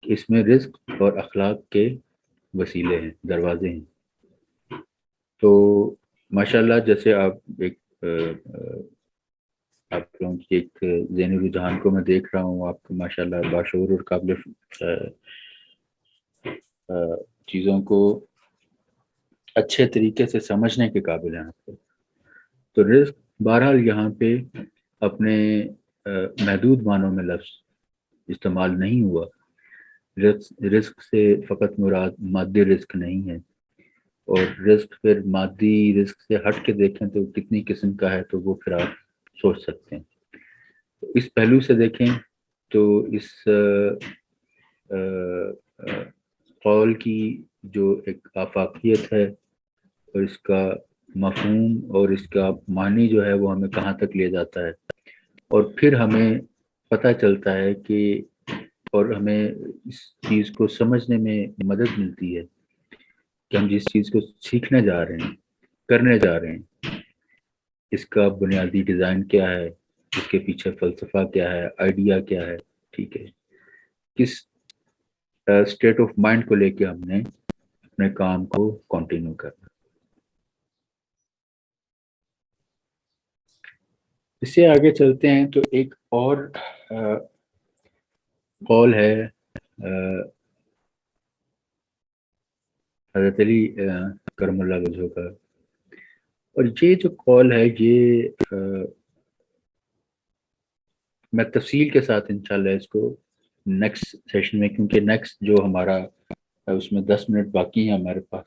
اس میں رزق اور اخلاق کے وسیلے ہیں، دروازے ہیں۔ تو ماشاءاللہ جیسے آپ ایک آپ لوگوں کی ایک ذہنی رجحان کو میں دیکھ رہا ہوں، آپ کو ماشاءاللہ باشعور اور قابل چیزوں کو اچھے طریقے سے سمجھنے کے قابل ہیں آپ کو۔ تو رزق بہرحال یہاں پہ اپنے محدود معنوں میں لفظ استعمال نہیں ہوا۔ رزق سے فقط مراد مادی رزق نہیں ہے، اور رزق پھر مادی رزق سے ہٹ کے دیکھیں تو کتنی قسم کا ہے، تو وہ پھر آپ سوچ سکتے ہیں۔ اس پہلو سے دیکھیں تو اس قول کی جو ایک آفاقیت ہے، اور اس کا مفہوم اور اس کا معنی جو ہے وہ ہمیں کہاں تک لے جاتا ہے، اور پھر ہمیں پتہ چلتا ہے کہ، اور ہمیں اس چیز کو سمجھنے میں مدد ملتی ہے کہ ہم جس چیز کو سیکھنے جا رہے ہیں، کرنے جا رہے ہیں، اس کا بنیادی ڈیزائن کیا ہے، اس کے پیچھے فلسفہ کیا ہے، آئیڈیا کیا ہے، ٹھیک ہے، کس اسٹیٹ آف مائنڈ کو لے کے ہم نے اپنے کام کو کنٹینیو کرنا۔ اس سے آگے چلتے ہیں تو ایک اور قول ہے حضرت علی کرم اللہ وجہہ کا، اور یہ جو قول ہے یہ میں تفصیل کے ساتھ انشاءاللہ اس کو نیکسٹ سیشن میں، کیونکہ نیکسٹ جو ہمارا اس میں 10 منٹ باقی ہیں ہمارے پاس،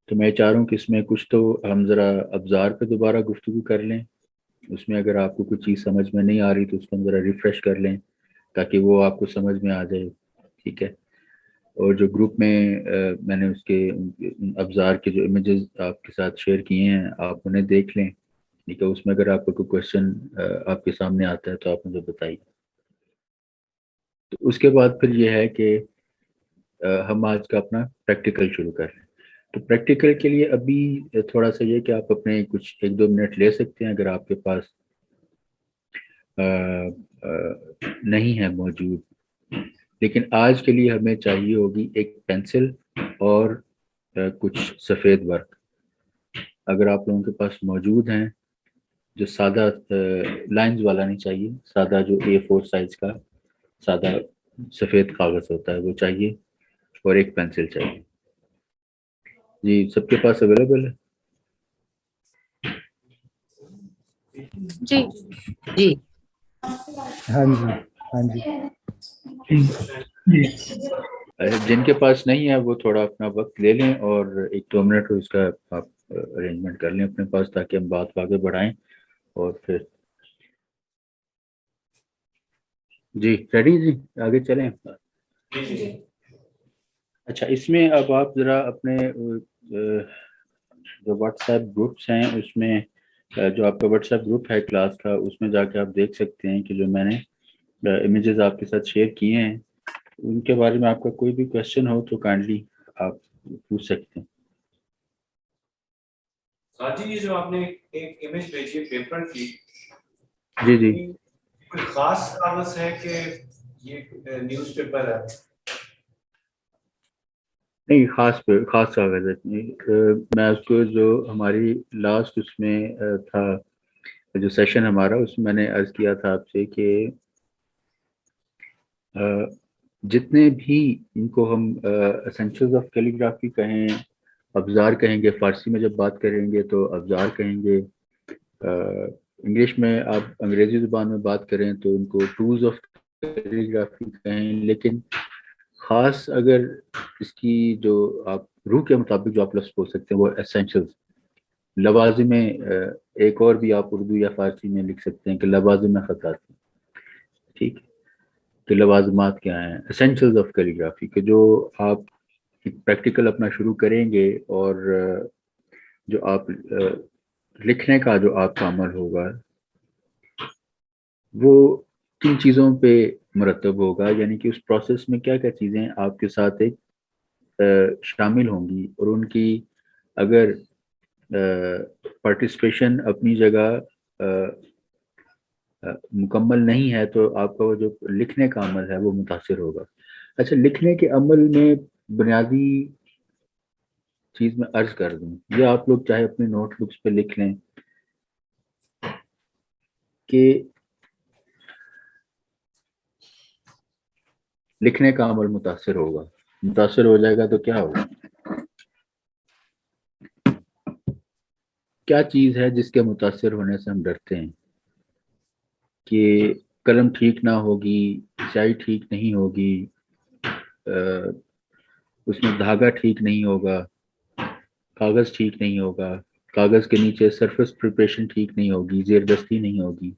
تو میں چاہ رہا ہوں کہ اس میں کچھ تو ہم ذرا ابزار پہ دوبارہ گفتگو کر لیں، اس میں اگر آپ کو کچھ چیز سمجھ میں نہیں آ رہی تو اس کو ہم ذرا ریفریش کر لیں تاکہ وہ آپ کو سمجھ میں آ جائے، ٹھیک ہے۔ اور جو گروپ میں میں نے اس کے ابزار کے جو امیجز آپ کے ساتھ شیئر کیے ہیں آپ انہیں دیکھ لیں، ٹھیک ہے، اس میں اگر آپ کو کوئی کویشچن آپ کے سامنے آتا ہے تو آپ مجھے بتائیے۔ تو اس کے بعد پھر یہ ہے کہ ہم آج کا اپنا پریکٹیکل شروع کر لیں۔ تو پریکٹیکل کے لیے ابھی تھوڑا سا یہ کہ آپ اپنے کچھ 1-2 منٹ لے سکتے ہیں اگر آپ کے پاس نہیں ہے موجود، لیکن آج کے لیے ہمیں چاہیے ہوگی ایک پینسل اور کچھ سفید ورق، اگر آپ لوگوں کے پاس موجود ہیں، جو سادہ لائنز والا نہیں چاہیے، سادہ جو A4 سائز کا سادہ سفید کاغذ ہوتا ہے وہ چاہیے، اور ایک پینسل چاہیے۔ جی سب کے پاس اویلیبل ہے؟ جی جی ہاں جی ہاں جی جن کے پاس نہیں ہے وہ تھوڑا اپنا وقت لے لیں اور 1-2 منٹ اس کا آپ ارینجمنٹ کر لیں اپنے پاس، تاکہ ہم بات کو آگے بڑھائیں۔ اور پھر جی ریڈی، جی آگے چلیں۔ اچھا، اس میں اب آپ ذرا اپنے جو واٹس ایپ گروپس ہیں اس میں، جو آپ کا واٹس ایپ گروپ ہے کلاس کا، اس میں جا کے آپ دیکھ سکتے ہیں کہ جو میں نے امیجز آپ کے ساتھ شیئر کیے ہیں ان کے بارے میں آپ کا کوئی بھی کویشچن ہو تو کائنڈلی آپ پوچھ سکتے ہیں۔ ساتھی یہ جو آپ نے ایک امیج بھیجی ہے پیپر کی، جی جی، کوئی خاص کاغذ ہے کہ یہ نیوز پیپر ہے؟ نہیں، خاص کاغذ ہے۔ میں اس کو جو ہماری لاسٹ اس میں تھا جو سیشن ہمارا، اس میں میں نے عرض کیا تھا آپ سے کہ جتنے بھی ان کو ہم اسینشلز آف کیلیگرافی کہیں، ابزار کہیں گے، فارسی میں جب بات کریں گے تو ابزار کہیں گے، انگلش میں آپ انگریزی زبان میں بات کریں تو ان کو ٹولز آف کیلیگرافی کہیں، لیکن خاص اگر اس کی جو آپ روح کے مطابق جو آپ لفظ بول سکتے ہیں وہ اسینشلز، لوازم ایک اور بھی آپ اردو یا فارسی میں لکھ سکتے ہیں کہ لوازم خطاط، ٹھیک، کہ لوازمات کیا ہیں، اسینشلز آف کیلیگرافی، کہ جو آپ پریکٹیکل اپنا شروع کریں گے اور جو آپ لکھنے کا جو آپ کا عمل ہوگا وہ کن چیزوں پہ مرتب ہوگا، یعنی کہ اس پروسیس میں کیا کیا چیزیں آپ کے ساتھ ایک شامل ہوں گی اور ان کی اگر پارٹیسپیشن اپنی جگہ مکمل نہیں ہے تو آپ کا وہ جو لکھنے کا عمل ہے وہ متاثر ہوگا. اچھا، لکھنے کے عمل میں بنیادی چیز میں عرض کر دوں، یہ آپ لوگ چاہے اپنے نوٹ بکس پہ لکھ لیں کہ لکھنے کا عمل متاثر ہوگا. متاثر ہو جائے گا تو کیا ہوگا؟ کیا چیز ہے جس کے متاثر ہونے سے ہم ڈرتے ہیں؟ کہ قلم ٹھیک نہ ہوگی، سیاہی ٹھیک نہیں ہوگی، اس میں دھاگا ٹھیک نہیں ہوگا، کاغذ ٹھیک نہیں ہوگا، کاغذ کے نیچے سرفیس پریپریشن ٹھیک نہیں ہوگی، زیر دستی نہیں ہوگی،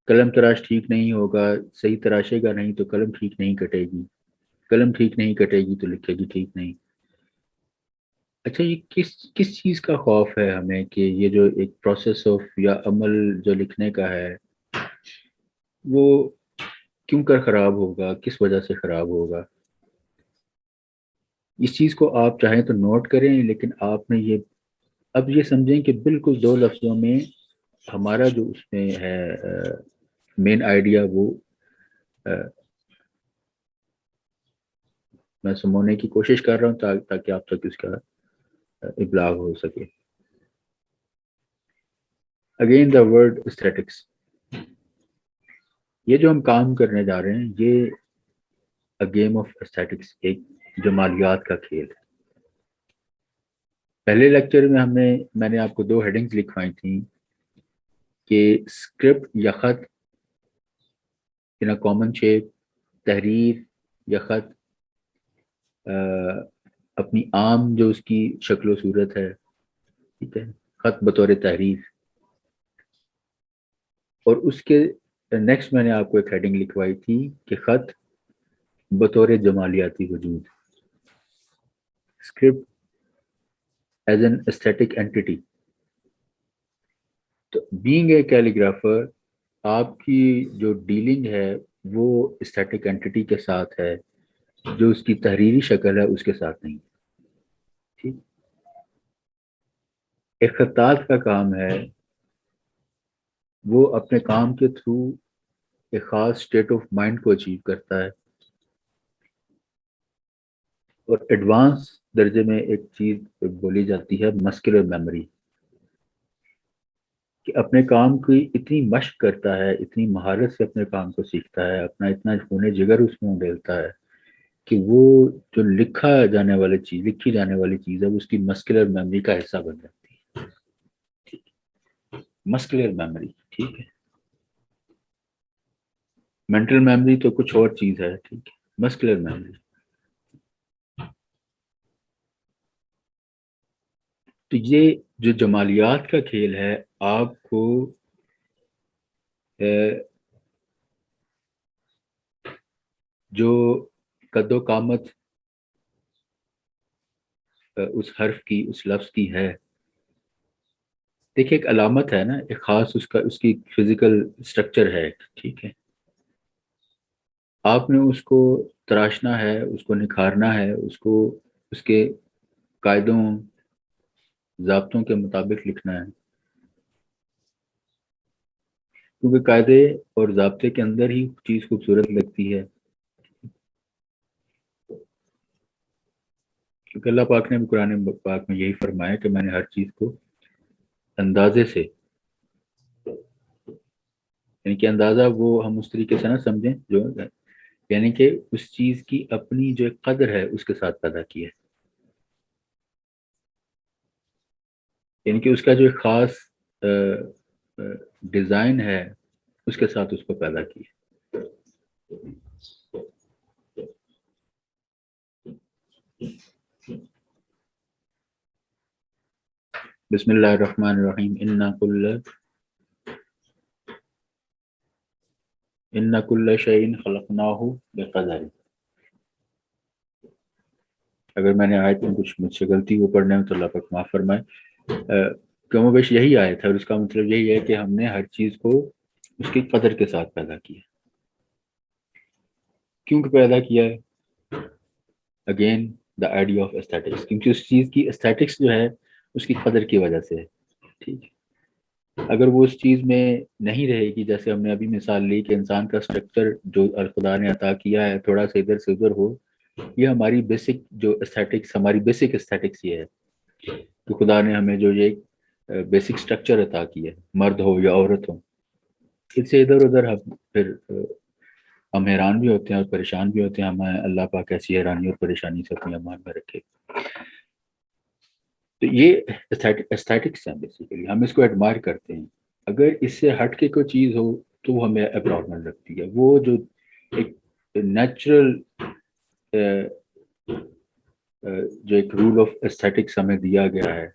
قلم تراش ٹھیک نہیں ہوگا، صحیح تراشے گا نہیں تو قلم ٹھیک نہیں کٹے گی، قلم ٹھیک نہیں کٹے گی تو لکھے گی ٹھیک نہیں. اچھا، یہ کس چیز کا خوف ہے ہمیں کہ یہ جو ایک پروسیس آف یا عمل جو لکھنے کا ہے وہ کیوں کر خراب ہوگا، کس وجہ سے خراب ہوگا؟ اس چیز کو آپ چاہیں تو نوٹ کریں، لیکن آپ نے یہ اب یہ سمجھیں کہ بالکل 2 لفظوں میں ہمارا جو اس میں ہے مین آئیڈیا وہ میں سمجھنے کی کوشش کر رہا ہوں تاکہ آپ تک اس کا ابلاغ ہو سکے. اگین دا ورڈ اسٹیٹکس، یہ جو ہم کام کرنے جا رہے ہیں یہ اے گیم آف اسٹیٹکس، ایک جمالیات کا کھیل ہے. پہلے لیکچر میں میں نے آپ کو 2 ہیڈنگز لکھوائی تھیں کہ اسکرپٹ یا خط ان اے کامن شیپ، تحریر یا خط اپنی عام جو اس کی شکل و صورت ہے، ٹھیک ہے، خط بطور تحریر. اور اس کے نیکسٹ میں نے آپ کو ایک ہیڈنگ لکھوائی تھی کہ خط بطور جمالیاتی وجود، script as an static entity. تو بینگ اے کیلیگرافر آپ کی جو ڈیلنگ ہے وہ اسٹیٹک اینٹیٹی کے ساتھ ہے، جو اس کی تحریری شکل ہے اس کے ساتھ نہیں. ٹھیک، ایک خطاط کا کام ہے وہ اپنے کام کے تھرو ایک خاص اسٹیٹ آف مائنڈ کو اچیو کرتا ہے. اور ایڈوانس درجے میں ایک چیز بولی جاتی ہے مسکولر میموری، کہ اپنے کام کی اتنی مشق کرتا ہے، اتنی مہارت سے اپنے کام کو سیکھتا ہے، اپنا اتنا خون جگر اس میں ڈالتا ہے کہ وہ جو لکھی جانے والی چیز ہے وہ اس کی مسکولر میموری کا حصہ بن جاتی ہے. ٹھیک، مسکولر میموری، ٹھیک ہے. مینٹل میموری تو کچھ اور چیز ہے، ٹھیک ہے، مسکولر میموری. تو یہ جو جمالیات کا کھیل ہے آپ کو جو قد و قامت اس حرف کی، اس لفظ کی ہے، دیکھیں ایک علامت ہے نا، ایک خاص اس کی فزیکل اسٹرکچر ہے، ٹھیک ہے. آپ نے اس کو تراشنا ہے، اس کو نکھارنا ہے، اس کو اس کے قاعدوں ضابطوں کے مطابق لکھنا ہے، کیونکہ قاعدے اور ضابطے کے اندر ہی چیز خوبصورت لگتی ہے. کیونکہ اللہ پاک نے قرآن پاک میں یہی فرمایا کہ میں نے ہر چیز کو اندازے سے، یعنی کہ اندازہ وہ ہم اس طریقے سے نہ سمجھیں جو یعنی کہ اس چیز کی اپنی جو قدر ہے اس کے ساتھ پیدا کی ہے، یعنی کہ اس کا جو ایک خاص ڈیزائن ہے اس کے ساتھ اس کو پیدا کی ہے. بسم اللہ الرحمن الرحیم. ان کل شیء خلقناہ بقدر. اگر میں نے آیت میں کچھ مجھ سے غلطی ہو پڑھنے میں تو اللہ پاک معاف فرمائے. کم و بیش یہی آیت ہے اور اس کا مطلب یہی ہے کہ ہم نے ہر چیز کو اس کی قدر کے ساتھ پیدا کیا. کیوں پیدا کیا ہے؟ Again the idea of aesthetics, کیونکہ اس چیز کی ایستھیٹکس جو ہے اس کی قدر کی وجہ سے ہے. ٹھیک ہے، اگر وہ اس چیز میں نہیں رہے گی، جیسے ہم نے ابھی مثال لی کہ انسان کا اسٹرکچر جو خدا نے عطا کیا ہے تھوڑا سا ادھر سے ادھر ہو، یہ ہماری بیسک جو ایستھیٹکس، ہماری بیسک ایستھیٹکس یہ ہے کہ خدا نے ہمیں جو یہ بیسک اسٹرکچر عطا کیا ہے، مرد ہو یا عورت ہو، اس سے ادھر ادھر پھر ہم حیران بھی ہوتے ہیں اور پریشان بھی ہوتے ہیں. ہمیں اللہ پاک ایسی حیرانی اور پریشانی سے اپنی امان میں رکھے. تو یہ ایستھیٹکس ہیں بیسیکلی، ہم اس کو ایڈمائر کرتے ہیں. اگر اس سے ہٹ کے کوئی چیز ہو تو وہ ہمیں اب نارمل لگتی ہے. وہ جو ایک نیچرل جو ایک رول آف ایستھیٹکس ہمیں دیا گیا ہے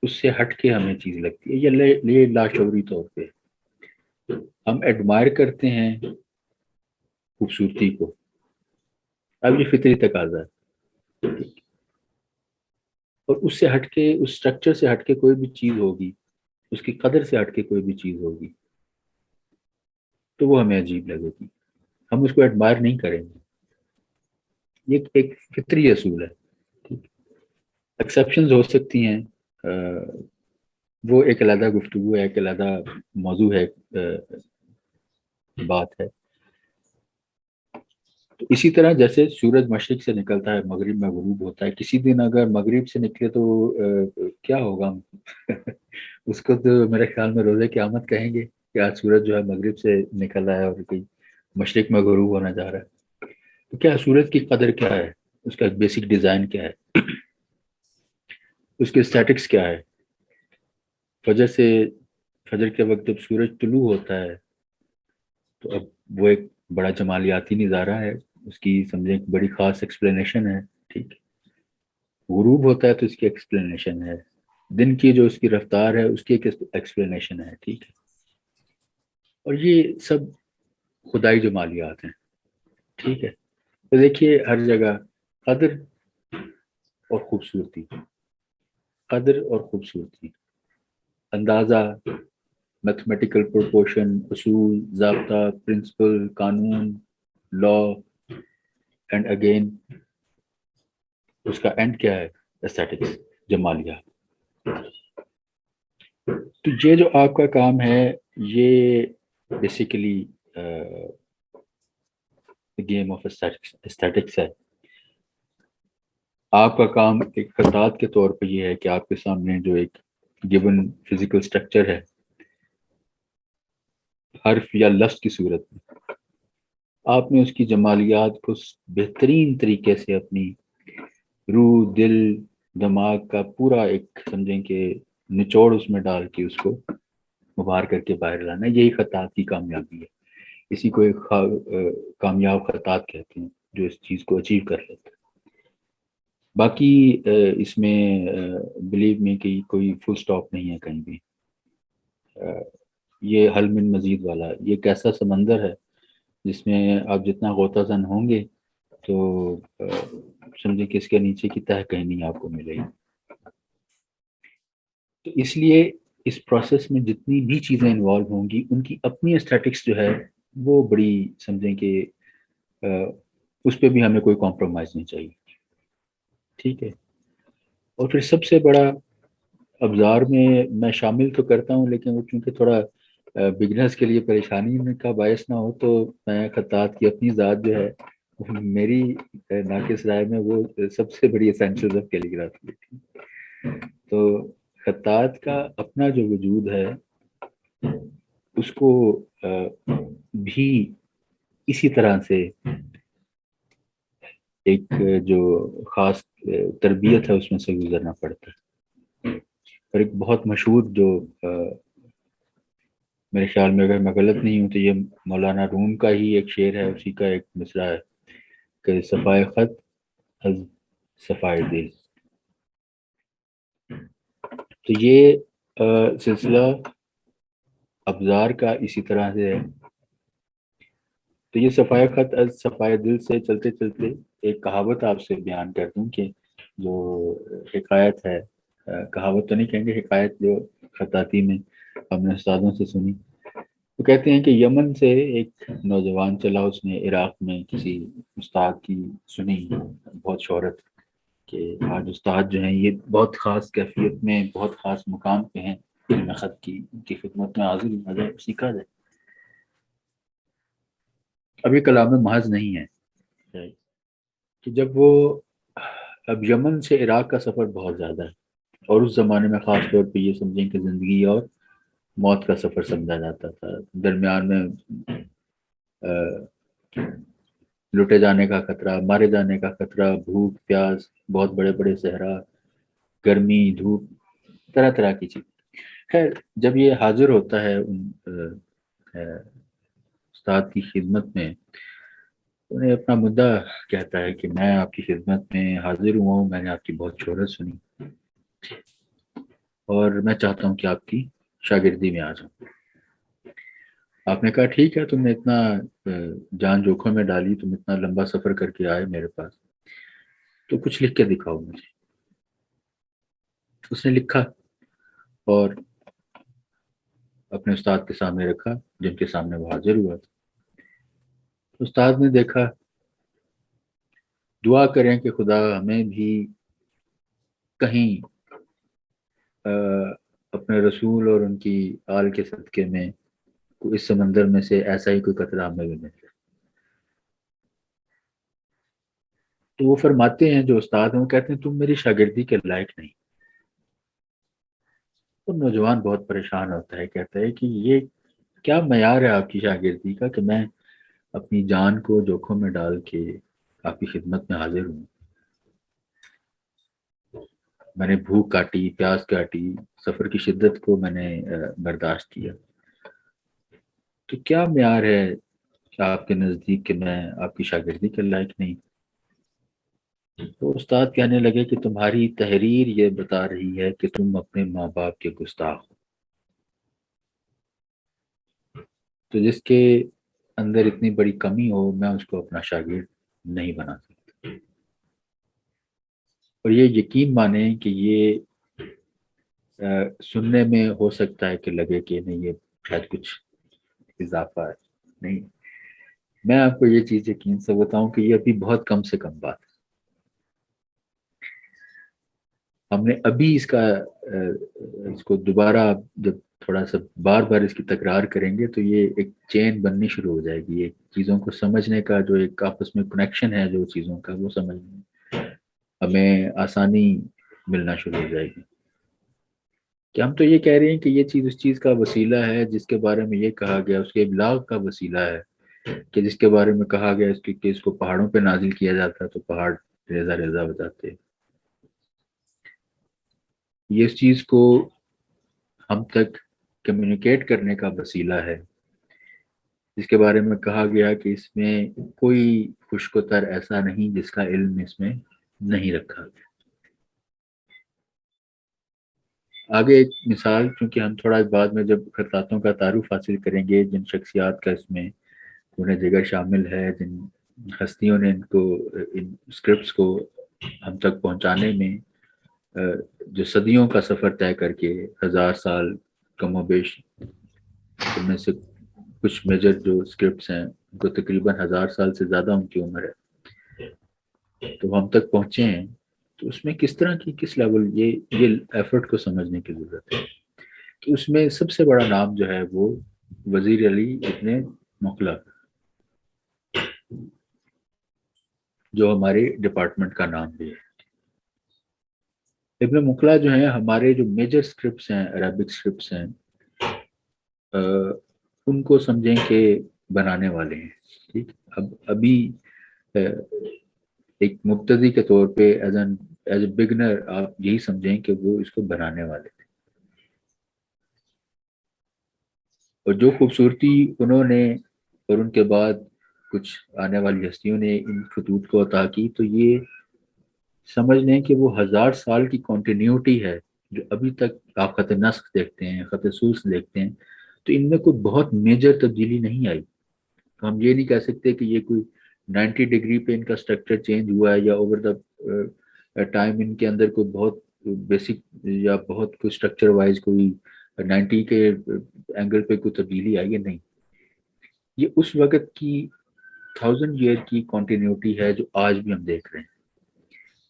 اس سے ہٹ کے ہمیں چیز لگتی ہے. یہ لاشعوری طور پہ ہم ایڈمائر کرتے ہیں خوبصورتی کو. اب یہ فطری تقاضا ہے، اور اس سے ہٹ کے، اس اسٹرکچر سے ہٹ کے کوئی بھی چیز ہوگی، اس کی قدر سے ہٹ کے کوئی بھی چیز ہوگی تو وہ ہمیں عجیب لگے گی، ہم اس کو ایڈمائر نہیں کریں گے. یہ ایک فطری اصول ہے. ایکسیپشنز ہو سکتی ہیں، وہ ایک علیحدہ گفتگو ہے، ایک علیحدہ موضوع ہے، بات ہے. تو اسی طرح جیسے سورج مشرق سے نکلتا ہے مغرب میں غروب ہوتا ہے، کسی دن اگر مغرب سے نکلے تو کیا ہوگا اس کو تو میرے خیال میں روزے قیامت کہیں گے کہ آج سورج جو ہے مغرب سے نکل رہا ہے اور کوئی مشرق میں غروب ہونا جا رہا ہے. تو کیا سورج کی قدر کیا ہے، اس کا بیسک ڈیزائن کیا ہے، اس کے اسٹیٹکس کیا ہے. فجر کے وقت جب سورج طلوع ہوتا ہے تو اب وہ ایک بڑا جمالیاتی نظارہ ہے، اس کی سمجھیں ایک بڑی خاص ایکسپلینیشن ہے. ٹھیک، غروب ہوتا ہے تو اس کی ایکسپلینیشن ہے، دن کی جو اس کی رفتار ہے اس کی ایک ایکسپلینیشن ہے. ٹھیک ہے، اور یہ سب خدائی جمالیات ہیں. ٹھیک ہے، تو دیکھیے ہر جگہ قدر اور خوبصورتی، قدر اور خوبصورتی، اندازہ، میتھمیٹیکل پروپورشن، اصول، ضابطہ، پرنسپل، قانون، لا، اینڈ اگین اس کا اینڈ کیا ہے، ایستھیٹکس، جمالیات. تو یہ جو آپ کا کام ہے یہ بیسیکلی گیم آف ایستھیٹکس ہے. آپ کا کام ایک خطاط کے طور پہ یہ ہے کہ آپ کے سامنے جو ایک گیون فزیکل اسٹرکچر ہے حرف یا لفظ کی صورت میں، آپ نے اس کی جمالیات کو بہترین طریقے سے اپنی روح، دل، دماغ کا پورا ایک سمجھیں کہ نچوڑ اس میں ڈال کے اس کو مبار کر کے باہر لانا. یہی خطاط کی کامیابی ہے. اسی کو ایک کامیاب خطاط کہتے ہیں جو اس چیز کو اچیو کر لیتا ہے. باقی اس میں بلیو میں کہ کوئی فل سٹاپ نہیں ہے کہیں بھی. یہ حل من مزید والا، یہ ایک ایسا سمندر ہے جس میں آپ جتنا غوطہ زن ہوں گے تو سمجھیں کہ اس کے نیچے کی تہہ کہیں نہیں آپ کو ملے گی. تو اس لیے اس پروسیس میں جتنی بھی چیزیں انوالو ہوں گی ان کی اپنی اسٹیٹکس جو ہے وہ بڑی سمجھیں کہ اس پہ بھی ہمیں کوئی کمپرومائز نہیں چاہیے. ٹھیک ہے، اور پھر سب سے بڑا ابزار میں شامل تو کرتا ہوں لیکن وہ چونکہ تھوڑا بگنرز کے لیے پریشانی کا باعث نہ ہو تو میں خطاط کی اپنی ذات جو ہے میری ناقص رائے میں وہ سب سے بڑی اسینشلز آف کیلیگرافی ہے. تو خطاط کا اپنا جو وجود ہے اس کو بھی اسی طرح سے ایک جو خاص تربیت ہے اس میں سے گزرنا پڑتا ہے. اور ایک بہت مشہور جو میرے خیال میں اگر میں غلط نہیں ہوں تو یہ مولانا روم کا ہی ایک شعر ہے، اسی کا ایک مصرع ہے کہ صفائے خط از صفائے دل. تو یہ سلسلہ ابزار کا اسی طرح سے ہے. تو یہ صفائے خط از صفائے دل سے چلتے چلتے ایک کہاوت آپ سے بیان کر دوں کہ جو حکایت ہے، کہاوت تو نہیں کہیں گے، حکایت جو خطاطی میں ہم نے استادوں سے سنی. وہ کہتے ہیں کہ یمن سے ایک نوجوان چلا، اس نے عراق میں کسی استاد کی سنی بہت شہرت، کہ آج استاد جو ہیں یہ بہت خاص کیفیت میں بہت خاص مقام پہ ہیں علم خط کی، ان کی خدمت میں حاضر ہوا جائے، سیکھا جائے. اب یہ کلام محض نہیں ہے کہ جب وہ اب یمن سے عراق کا سفر بہت زیادہ ہے، اور اس زمانے میں خاص طور پہ یہ سمجھیں کہ زندگی اور موت کا سفر سمجھا جاتا تھا. درمیان میں لٹے جانے کا خطرہ، مارے جانے کا خطرہ، بھوک پیاس، بہت بڑے بڑے صحرا، گرمی دھوپ، طرح طرح کی چیز. خیر جب یہ حاضر ہوتا ہے استاد کی خدمت میں، انہیں اپنا مدعا کہتا ہے کہ میں آپ کی خدمت میں حاضر ہوں، میں نے آپ کی بہت شہرت سنی اور میں چاہتا ہوں کہ آپ کی شاگردی میں آ جاؤں. آپ نے کہا ٹھیک ہے، تم نے اتنا جان جوکھوں میں ڈالی، تم اتنا لمبا سفر کر کے آئے میرے پاس، تو کچھ لکھ کے دکھاؤ مجھے. اس نے لکھا اور اپنے استاد کے سامنے رکھا، جن کے سامنے وہ حاضر ہوا تھا. استاد نے دیکھا، دعا کریں کہ خدا ہمیں بھی کہیں اپنے رسول اور ان کی آل کے صدقے میں اس سمندر میں سے ایسا ہی کوئی قطرہ ہمیں بھی مل جائے. تو وہ فرماتے ہیں جو استاد ہیں، وہ کہتے ہیں تم میری شاگردی کے لائق نہیں. تو نوجوان بہت پریشان ہوتا ہے، کہتا ہے کہ یہ کیا معیار ہے آپ کی شاگردی کا کہ میں اپنی جان کو جوکھوں میں ڈال کے آپ کی خدمت میں حاضر ہوں. میں نے بھوک کاٹی، پیاس کاٹی، سفر کی شدت کو میں نے برداشت کیا، تو کیا معیار ہے آپ کے نزدیک کہ میں آپ کی شاگردی کے لائق نہیں؟ تو استاد کہنے لگے کہ تمہاری تحریر یہ بتا رہی ہے کہ تم اپنے ماں باپ کے گستاخ ہو. تو جس کے اندر اتنی بڑی کمی ہو، میں اس کو اپنا شاگرد نہیں بنا سکتا. اور یہ یقین مانیں کہ یہ سننے میں ہو سکتا ہے کہ لگے کہ نہیں یہ شاید کچھ اضافہ ہے، نہیں. میں آپ کو یہ چیز یقین سے بتاؤں کہ یہ ابھی بہت کم سے کم بات ہے. ہم نے ابھی اس کو دوبارہ جب تھوڑا سا بار بار اس کی تکرار کریں گے تو یہ ایک چین بننی شروع ہو جائے گی. ایک چیزوں کو سمجھنے کا جو ایک آپس میں کنیکشن ہے جو چیزوں کا، وہ سمجھنے میں ہمیں آسانی ملنا شروع ہو جائے گی. کہ ہم تو یہ کہہ رہے ہیں کہ یہ چیز اس چیز کا وسیلہ ہے جس کے بارے میں یہ کہا گیا، اس کے ابلاغ کا وسیلہ ہے کہ جس کے بارے میں کہا گیا کہ اس کو پہاڑوں پہ نازل کیا جاتا ہے تو پہاڑ ریزہ ریزہ ہو جاتے. یہ اس چیز کو ہم تک کمیونیکیٹ کرنے کا وسیلہ ہے، جس کے بارے میں کہا گیا کہ اس میں کوئی خشک و تر ایسا نہیں جس کا علم اس میں نہیں رکھا گیا. آگے ایک مثال، چونکہ ہم تھوڑا بعد میں جب خطاطوں کا تعارف حاصل کریں گے، جن شخصیات کا اس میں انہیں جگہ شامل ہے، جن ہستیوں نے ان اسکرپٹس کو ہم تک پہنچانے میں جو صدیوں کا سفر طے کر کے 1000 سال کم و بیش، ان میں سے کچھ میجر جو اسکرپٹس ہیں ان کو تقریباً 1000 سال سے زیادہ ان کی عمر ہے، تو ہم تک پہنچے ہیں. تو اس میں کس طرح کی کس لیول یہ ایفرٹ کو سمجھنے کی ضرورت ہے کہ اس میں سب سے بڑا نام جو ہے وہ وزیر علی ابن مقلہ، جو ہمارے ڈپارٹمنٹ کا نام بھی ہے. ابن مقلہ جو ہیں ہمارے جو میجر اسکرپٹس ہیں، عربک اسکرپٹس ہیں، ان کو سمجھیں کہ بنانے والے ہیں. ٹھیک، ابھی ایک مبتدی کے طور پہ ایز اے بگنر آپ یہی سمجھیں کہ وہ اس کو بنانے والے تھے. اور جو خوبصورتی انہوں نے اور ان کے بعد کچھ آنے والی ہستیوں نے ان خطوط کو عطا کی، تو یہ سمجھ لیں کہ وہ 1000 سال کی کنٹینیوٹی ہے جو ابھی تک آپ خط نسخ دیکھتے ہیں، خط سوس دیکھتے ہیں، تو ان میں کوئی بہت میجر تبدیلی نہیں آئی. تو ہم یہ نہیں کہہ سکتے کہ یہ کوئی 90 ڈگری پہ ان کا اسٹرکچر چینج ہوا ہے، یا اوور دا ٹائم ان کے اندر کوئی بہت بیسک یا بہت کوئی اسٹرکچر وائز کوئی 90 کے اینگل پہ کوئی تبدیلی آئی ہے. نہیں، یہ اس وقت کی 1000 ایئر کی کنٹینیوٹی ہے جو آج بھی ہم دیکھ رہے ہیں.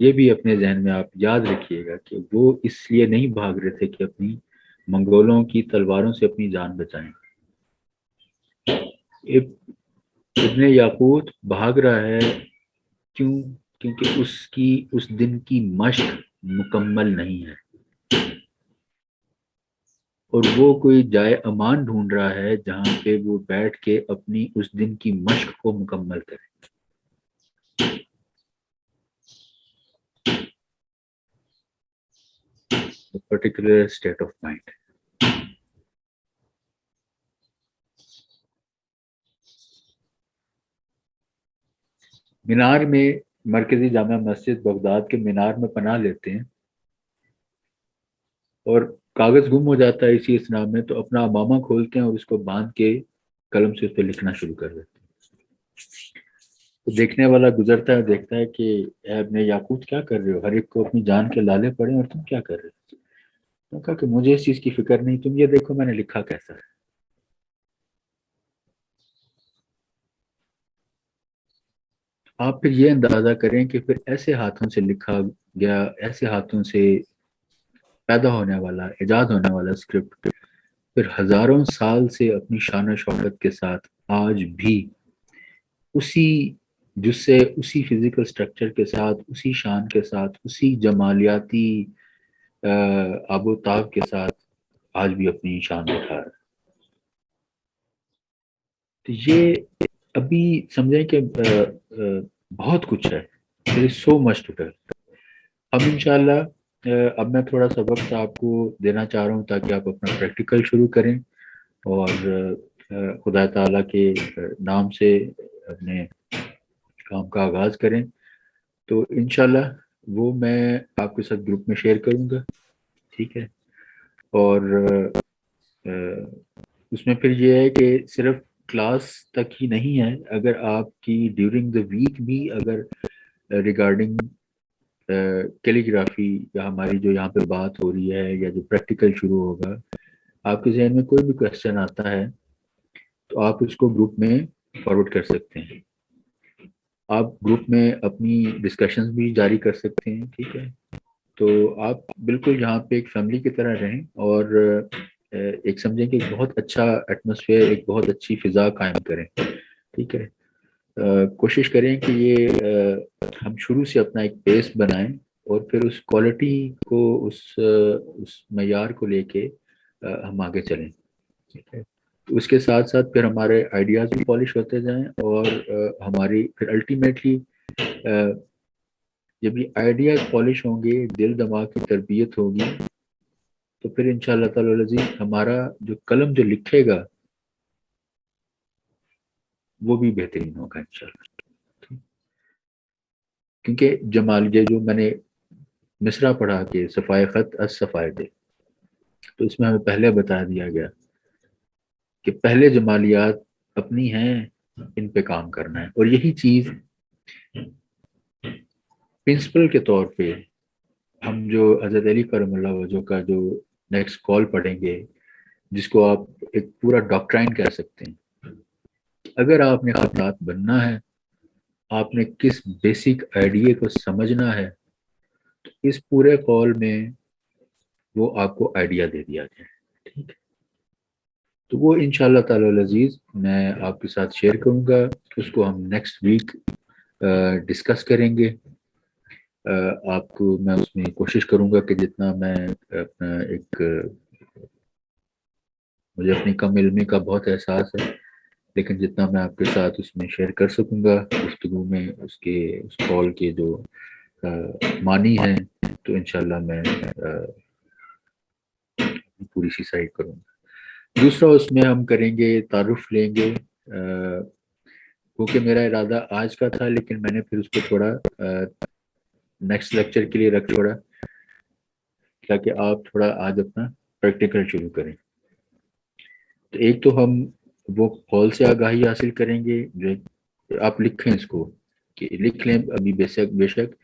یہ بھی اپنے ذہن میں آپ یاد رکھیے گا کہ وہ اس لیے نہیں بھاگ رہے تھے کہ اپنی منگولوں کی تلواروں سے اپنی جان بچائیں. ابن یاقوت بھاگ رہا ہے کیوں؟ کیونکہ اس دن کی مشق مکمل نہیں ہے، اور وہ کوئی جائے امان ڈھونڈ رہا ہے جہاں پہ وہ بیٹھ کے اپنی اس دن کی مشق کو مکمل کرے. Particular state of mind. مینار میں، مرکزی جامع مسجد بغداد کے مینار میں پناہ لیتے ہیں اور کاغذ گم ہو جاتا ہے اسی اسنا میں، تو اپنا امامہ کھولتے ہیں اور اس کو باندھ کے قلم سے اس پہ لکھنا شروع کر دیتے ہیں. تو دیکھنے والا گزرتا ہے، دیکھتا ہے کہ اے ابن یاقوت کیا کر رہے ہو، ہر ایک کو اپنی جان کے لالے پڑے اور تم کیا کر رہے ہو. تو کہا کہ مجھے اس چیز کی فکر نہیں، تم یہ دیکھو میں نے لکھا کیسا ہے. آپ پھر یہ اندازہ کریں کہ پھر ایسے ہاتھوں سے لکھا گیا، ایسے ہاتھوں سے پیدا ہونے والا، ایجاد ہونے والا اسکرپٹ پھر ہزاروں سال سے اپنی شان و شوکت کے ساتھ آج بھی اسی جس سے اسی فزیکل سٹرکچر کے ساتھ، اسی شان کے ساتھ، اسی جمالیاتی آب و تاب کے ساتھ آج بھی اپنی شان دکھا رہا ہے. تو یہ ابھی سمجھیں کہ بہت کچھ ہے. there is so much to tell. اب انشاءاللہ اب میں تھوڑا سا وقت آپ کو دینا چاہ رہا ہوں تاکہ آپ اپنا پریکٹیکل شروع کریں اور خدا تعالیٰ کے نام سے اپنے کام کا آغاز کریں. تو انشاءاللہ وہ میں آپ کے ساتھ گروپ میں شیئر کروں گا، ٹھیک ہے. اور اس میں پھر یہ ہے کہ صرف کلاس تک ہی نہیں ہے، اگر آپ کی ڈیورنگ دا ویک بھی اگر ریگارڈنگ کیلیگرافی یا ہماری جو یہاں پہ بات ہو رہی ہے یا جو پریکٹیکل شروع ہوگا، آپ کے ذہن میں کوئی بھی کویسچن آتا ہے تو آپ اس کو گروپ میں فارورڈ کر سکتے ہیں. آپ گروپ میں اپنی ڈسکشنز بھی جاری کر سکتے ہیں، ٹھیک ہے. تو آپ بالکل یہاں پہ ایک فیملی کی طرح رہیں اور ایک سمجھیں کہ ایک بہت اچھا ایٹماسفیئر، ایک بہت اچھی فضا قائم کریں، ٹھیک ہے. کوشش کریں کہ یہ ہم شروع سے اپنا ایک بیس بنائیں اور پھر اس کوالٹی کو، اس معیار کو لے کے ہم آگے چلیں، ٹھیک ہے. تو اس کے ساتھ ساتھ پھر ہمارے آئیڈیاز بھی پالش ہوتے جائیں اور ہماری پھر الٹیمیٹلی جب یہ آئیڈیاز پالش ہوں گے، دل دماغ کی تربیت ہوگی، تو پھر انشاءاللہ تعالی العزیز ہمارا جو قلم جو لکھے گا وہ بھی بہترین ہوگا انشاءاللہ. کیونکہ جمال یہ جو میں نے مصرع پڑھا کہ صفائے خط از صفائے دل، تو اس میں ہمیں پہلے بتا دیا گیا کہ پہلے جمالیات اپنی ہیں، ان پہ کام کرنا ہے. اور یہی چیز پرنسپل کے طور پہ ہم جو حضرت علی کرم اللہ وجہ کا جو نیکسٹ کال پڑھیں گے، جس کو آپ ایک پورا ڈاکٹرائن کہہ سکتے ہیں. اگر آپ نے خطرات بننا ہے، آپ نے کس بیسک آئیڈیا کو سمجھنا ہے، تو اس پورے کال میں وہ آپ کو آئیڈیا دے دیا گیا ہے، ٹھیک ہے. تو وہ انشاءاللہ تعالی العزیز میں آپ کے ساتھ شیئر کروں گا. اس کو ہم نیکسٹ ویک ڈسکس کریں گے. آپ کو میں اس میں کوشش کروں گا کہ جتنا میں اپنا ایک مجھے اپنی کم علمی کا بہت احساس ہے، لیکن جتنا میں آپ کے ساتھ اس میں شیئر کر سکوں گا گفتگو میں، اس کال کے جو معنی ہیں، تو انشاءاللہ میں پوری سی سائڈ کروں گا. دوسرا اس میں ہم کریں گے، تعارف لیں گے، کیونکہ میرا ارادہ آج کا تھا لیکن میں نے پھر اس کو تھوڑا نیکسٹ لیکچر کے لیے رکھ چھوڑا تاکہ آپ تھوڑا آج اپنا پریکٹیکل شروع کریں. تو ایک تو ہم وہ قول سے آگاہی حاصل کریں گے، جو آپ لکھیں اس کو، کہ لکھ لیں ابھی بے شک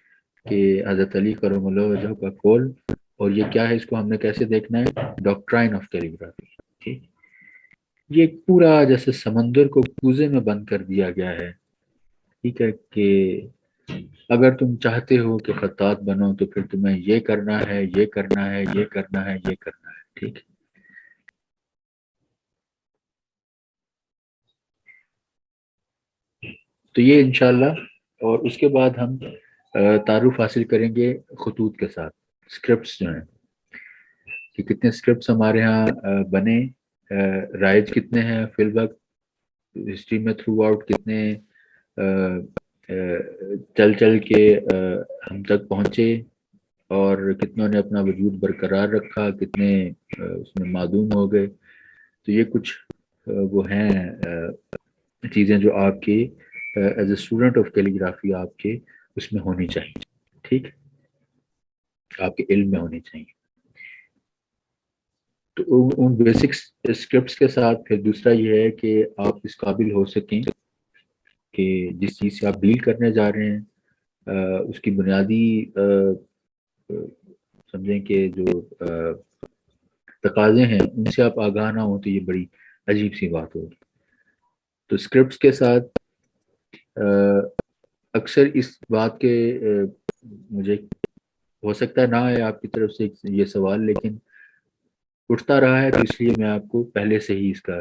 کہ حضرت علی کرم اللہ وجہ کا قول، اور یہ کیا ہے، اس کو ہم نے کیسے دیکھنا ہے، ڈاکٹرائن آف کیلیگرافی. ٹھیک، یہ پورا جیسے سمندر کو کوزے میں بند کر دیا گیا ہے، ٹھیک ہے، کہ اگر تم چاہتے ہو کہ خطاط بنو تو پھر تمہیں یہ کرنا ہے، یہ کرنا ہے، یہ کرنا ہے، یہ کرنا ہے، ٹھیک ہے؟ تو یہ انشاءاللہ، اور اس کے بعد ہم تعارف حاصل کریں گے خطوط کے ساتھ، اسکرپٹس جو ہیں کہ کتنے اسکرپٹس ہمارے ہاں بنے، رائج کتنے ہیں فی الوقت ہسٹری میں، تھرو آؤٹ کتنے چل چل کے ہم تک پہنچے، اور کتنوں نے اپنا وجود برقرار رکھا، کتنے اس میں معدوم ہو گئے. تو یہ کچھ وہ ہیں چیزیں جو آپ کے as a student of calligraphy آپ کے اس میں ہونی چاہیے، ٹھیک، آپ کے علم میں ہونی چاہیے. تو ان بیسک اسکرپٹس کے ساتھ پھر دوسرا یہ ہے کہ آپ اس قابل ہو سکیں کہ جس چیز سے آپ ڈیل کرنے جا رہے ہیں اس کی بنیادی سمجھیں کہ جو تقاضے ہیں ان سے آپ آگاہ نہ ہوں تو یہ بڑی عجیب سی بات ہوگی. تو اسکرپٹس کے ساتھ اکثر اس بات کے مجھے ہو سکتا ہے نہ آئے آپ کی طرف سے یہ سوال، لیکن اٹھتا رہا ہے، تو اس لیے میں آپ کو پہلے سے ہی اس کا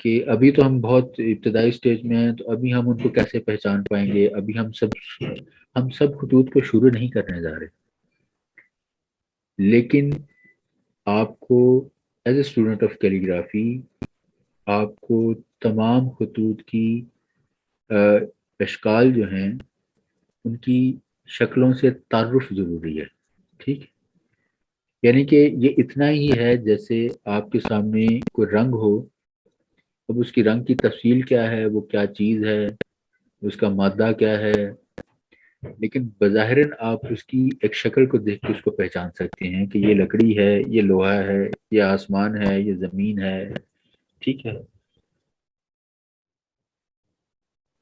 کہ ابھی تو ہم بہت ابتدائی سٹیج میں ہیں، تو ابھی ہم ان کو کیسے پہچان پائیں گے؟ ابھی ہم سب خطوط کو شروع نہیں کرنے جا رہے، لیکن آپ کو as a student of calligraphy آپ کو تمام خطوط کی اشکال جو ہیں ان کی شکلوں سے تعارف ضروری ہے، ٹھیک؟ یعنی کہ یہ اتنا ہی ہے جیسے آپ کے سامنے کوئی رنگ ہو، اب اس کی رنگ کی تفصیل کیا ہے، وہ کیا چیز ہے، اس کا مادہ کیا ہے، لیکن بظاہراً آپ اس کی ایک شکل کو دیکھ کے اس کو پہچان سکتے ہیں کہ یہ لکڑی ہے، یہ لوہا ہے، یہ آسمان ہے، یہ زمین ہے، ٹھیک ہے؟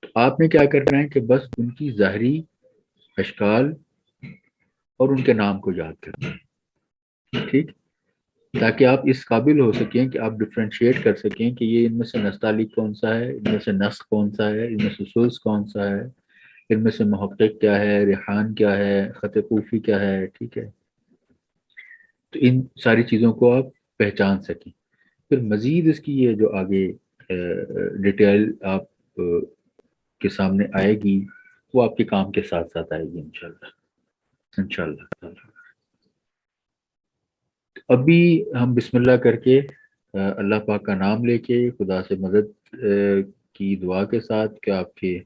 تو آپ نے کیا کرنا ہے کہ بس ان کی ظاہری اشکال اور ان کے نام کو یاد کرنا ہے، ٹھیک، تاکہ آپ اس قابل ہو سکیں کہ آپ ڈفرینشیٹ کر سکیں کہ یہ ان میں سے نستعلیق کون سا ہے، ان میں سے نسخ کون سا ہے، ان میں سے ثلث کون سا ہے، ان میں سے محقق کیا ہے، ریحان کیا ہے، خط کوفی کیا ہے، ٹھیک ہے؟ تو ان ساری چیزوں کو آپ پہچان سکیں. پھر مزید اس کی یہ جو آگے ڈیٹیل آپ کے سامنے آئے گی وہ آپ کے کام کے ساتھ ساتھ آئے گی انشاءاللہ. ابھی ہم بسم اللہ کر کے اللہ پاک کا نام لے کے خدا سے مدد کی دعا کے ساتھ کہ آپ کے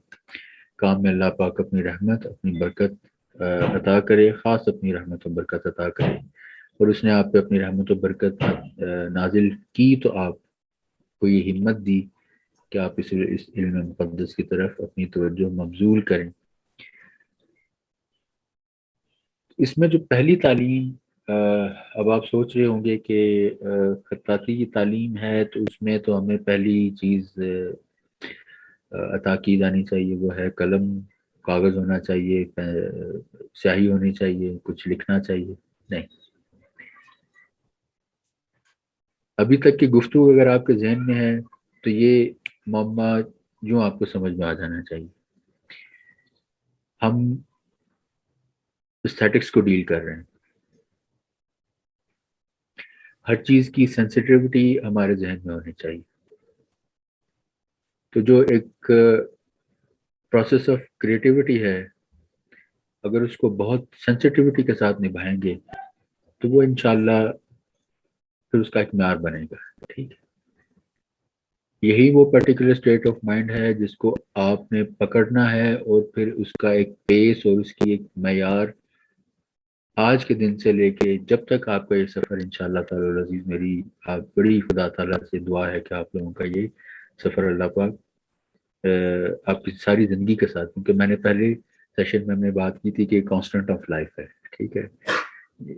کام میں اللہ پاک اپنی رحمت، اپنی برکت عطا کرے، خاص اپنی رحمت و برکت عطا کرے، اور اس نے آپ پہ اپنی رحمت و برکت نازل کی تو آپ کو یہ ہمت دی کہ آپ اس علم مقدس کی طرف اپنی توجہ مبذول کریں. اس میں جو پہلی تعلیم اب آپ سوچ رہے ہوں گے کہ خطاطی کی تعلیم ہے تو اس میں تو ہمیں پہلی چیز عطا کی جانی چاہیے وہ ہے قلم، کاغذ ہونا چاہیے، سیاہی ہونی چاہیے، کچھ لکھنا چاہیے. نہیں، ابھی تک کی گفتگو اگر آپ کے ذہن میں ہے تو یہ معمہ جو آپ کو سمجھ میں آ جانا چاہیے. ہم اسٹیٹکس کو ڈیل کر رہے ہیں، ہر چیز کی سینسٹیوٹی ہمارے ذہن میں ہونی چاہیے. تو جو ایک پروسیس آف کریٹیوٹی ہے اگر اس کو بہت سینسٹیوٹی کے ساتھ نبھائیں گے تو وہ انشاءاللہ پھر اس کا ایک معیار بنے گا، ٹھیک ہے؟ یہی وہ پرٹیکولر اسٹیٹ آف مائنڈ ہے جس کو آپ نے پکڑنا ہے، اور پھر اس کا ایک پیس اور اس کی ایک معیار آج کے دن سے لے کے جب تک آپ کا یہ سفر انشاءاللہ تعالی العزیز، میری آپ بڑی خدا تعالیٰ سے دعا ہے کہ آپ لوگوں کا یہ سفر اللہ پاک آپ کی ساری زندگی کے ساتھ، کیونکہ میں نے پہلے سیشن میں ہم نے بات کی تھی کہ کانسٹنٹ آف لائف ہے، ٹھیک ہے؟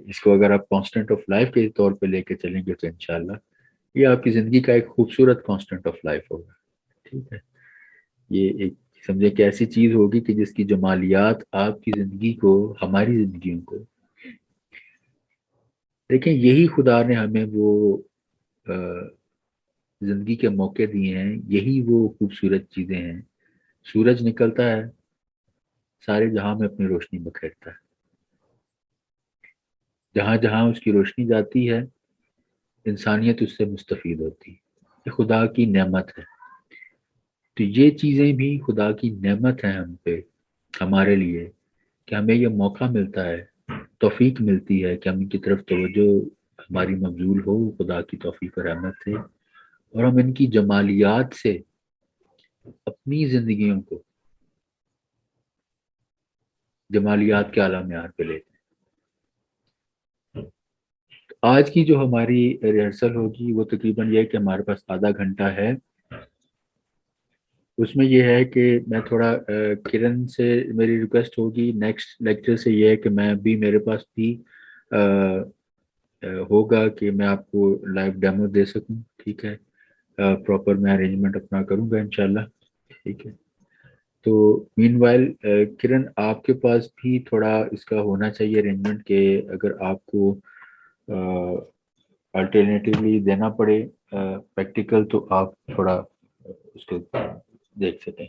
اس کو اگر آپ کانسٹنٹ آف لائف کے طور پہ لے کے چلیں گے تو انشاءاللہ یہ آپ کی زندگی کا ایک خوبصورت کانسٹنٹ آف لائف ہوگا، ٹھیک ہے؟ یہ ایک سمجھے کہ ایسی چیز ہوگی کہ جس کی جمالیات آپ کی زندگی کو، ہماری زندگیوں کو، دیکھیں یہی خدا نے ہمیں وہ زندگی کے موقع دیے ہیں، یہی وہ خوبصورت چیزیں ہیں. سورج نکلتا ہے، سارے جہاں میں اپنی روشنی بکھیرتا ہے. جہاں جہاں اس کی روشنی جاتی ہے انسانیت اس سے مستفید ہوتی ہے. یہ خدا کی نعمت ہے. تو یہ چیزیں بھی خدا کی نعمت ہیں ہم پہ، ہمارے لیے، کہ ہمیں یہ موقع ملتا ہے، توفیق ملتی ہے کہ ہم ان کی طرف توجہ ہماری مبذول ہو خدا کی توفیق و رحمت سے، اور ہم ان کی جمالیات سے اپنی زندگیوں کو جمالیات کے اعلیٰ معیار پہ لیتے ہیں. آج کی جو ہماری ریہرسل ہوگی وہ تقریباً یہ ہے کہ ہمارے پاس آدھا گھنٹہ ہے. اس میں یہ ہے کہ میں تھوڑا کرن سے میری ریکویسٹ ہوگی نیکسٹ لیکچر سے یہ ہے کہ میں بھی میرے پاس بھی ہوگا کہ میں آپ کو لائیو ڈیمو دے سکوں. ٹھیک ہے، پراپر میں ارینجمنٹ اپنا کروں گا انشاءاللہ. ٹھیک ہے، تو مین وائل کرن آپ کے پاس بھی تھوڑا اس کا ہونا چاہیے ارینجمنٹ کہ اگر آپ کو الٹرنیٹیولی دینا پڑے پریکٹیکل تو آپ تھوڑا اس کو دیکھ سکیں.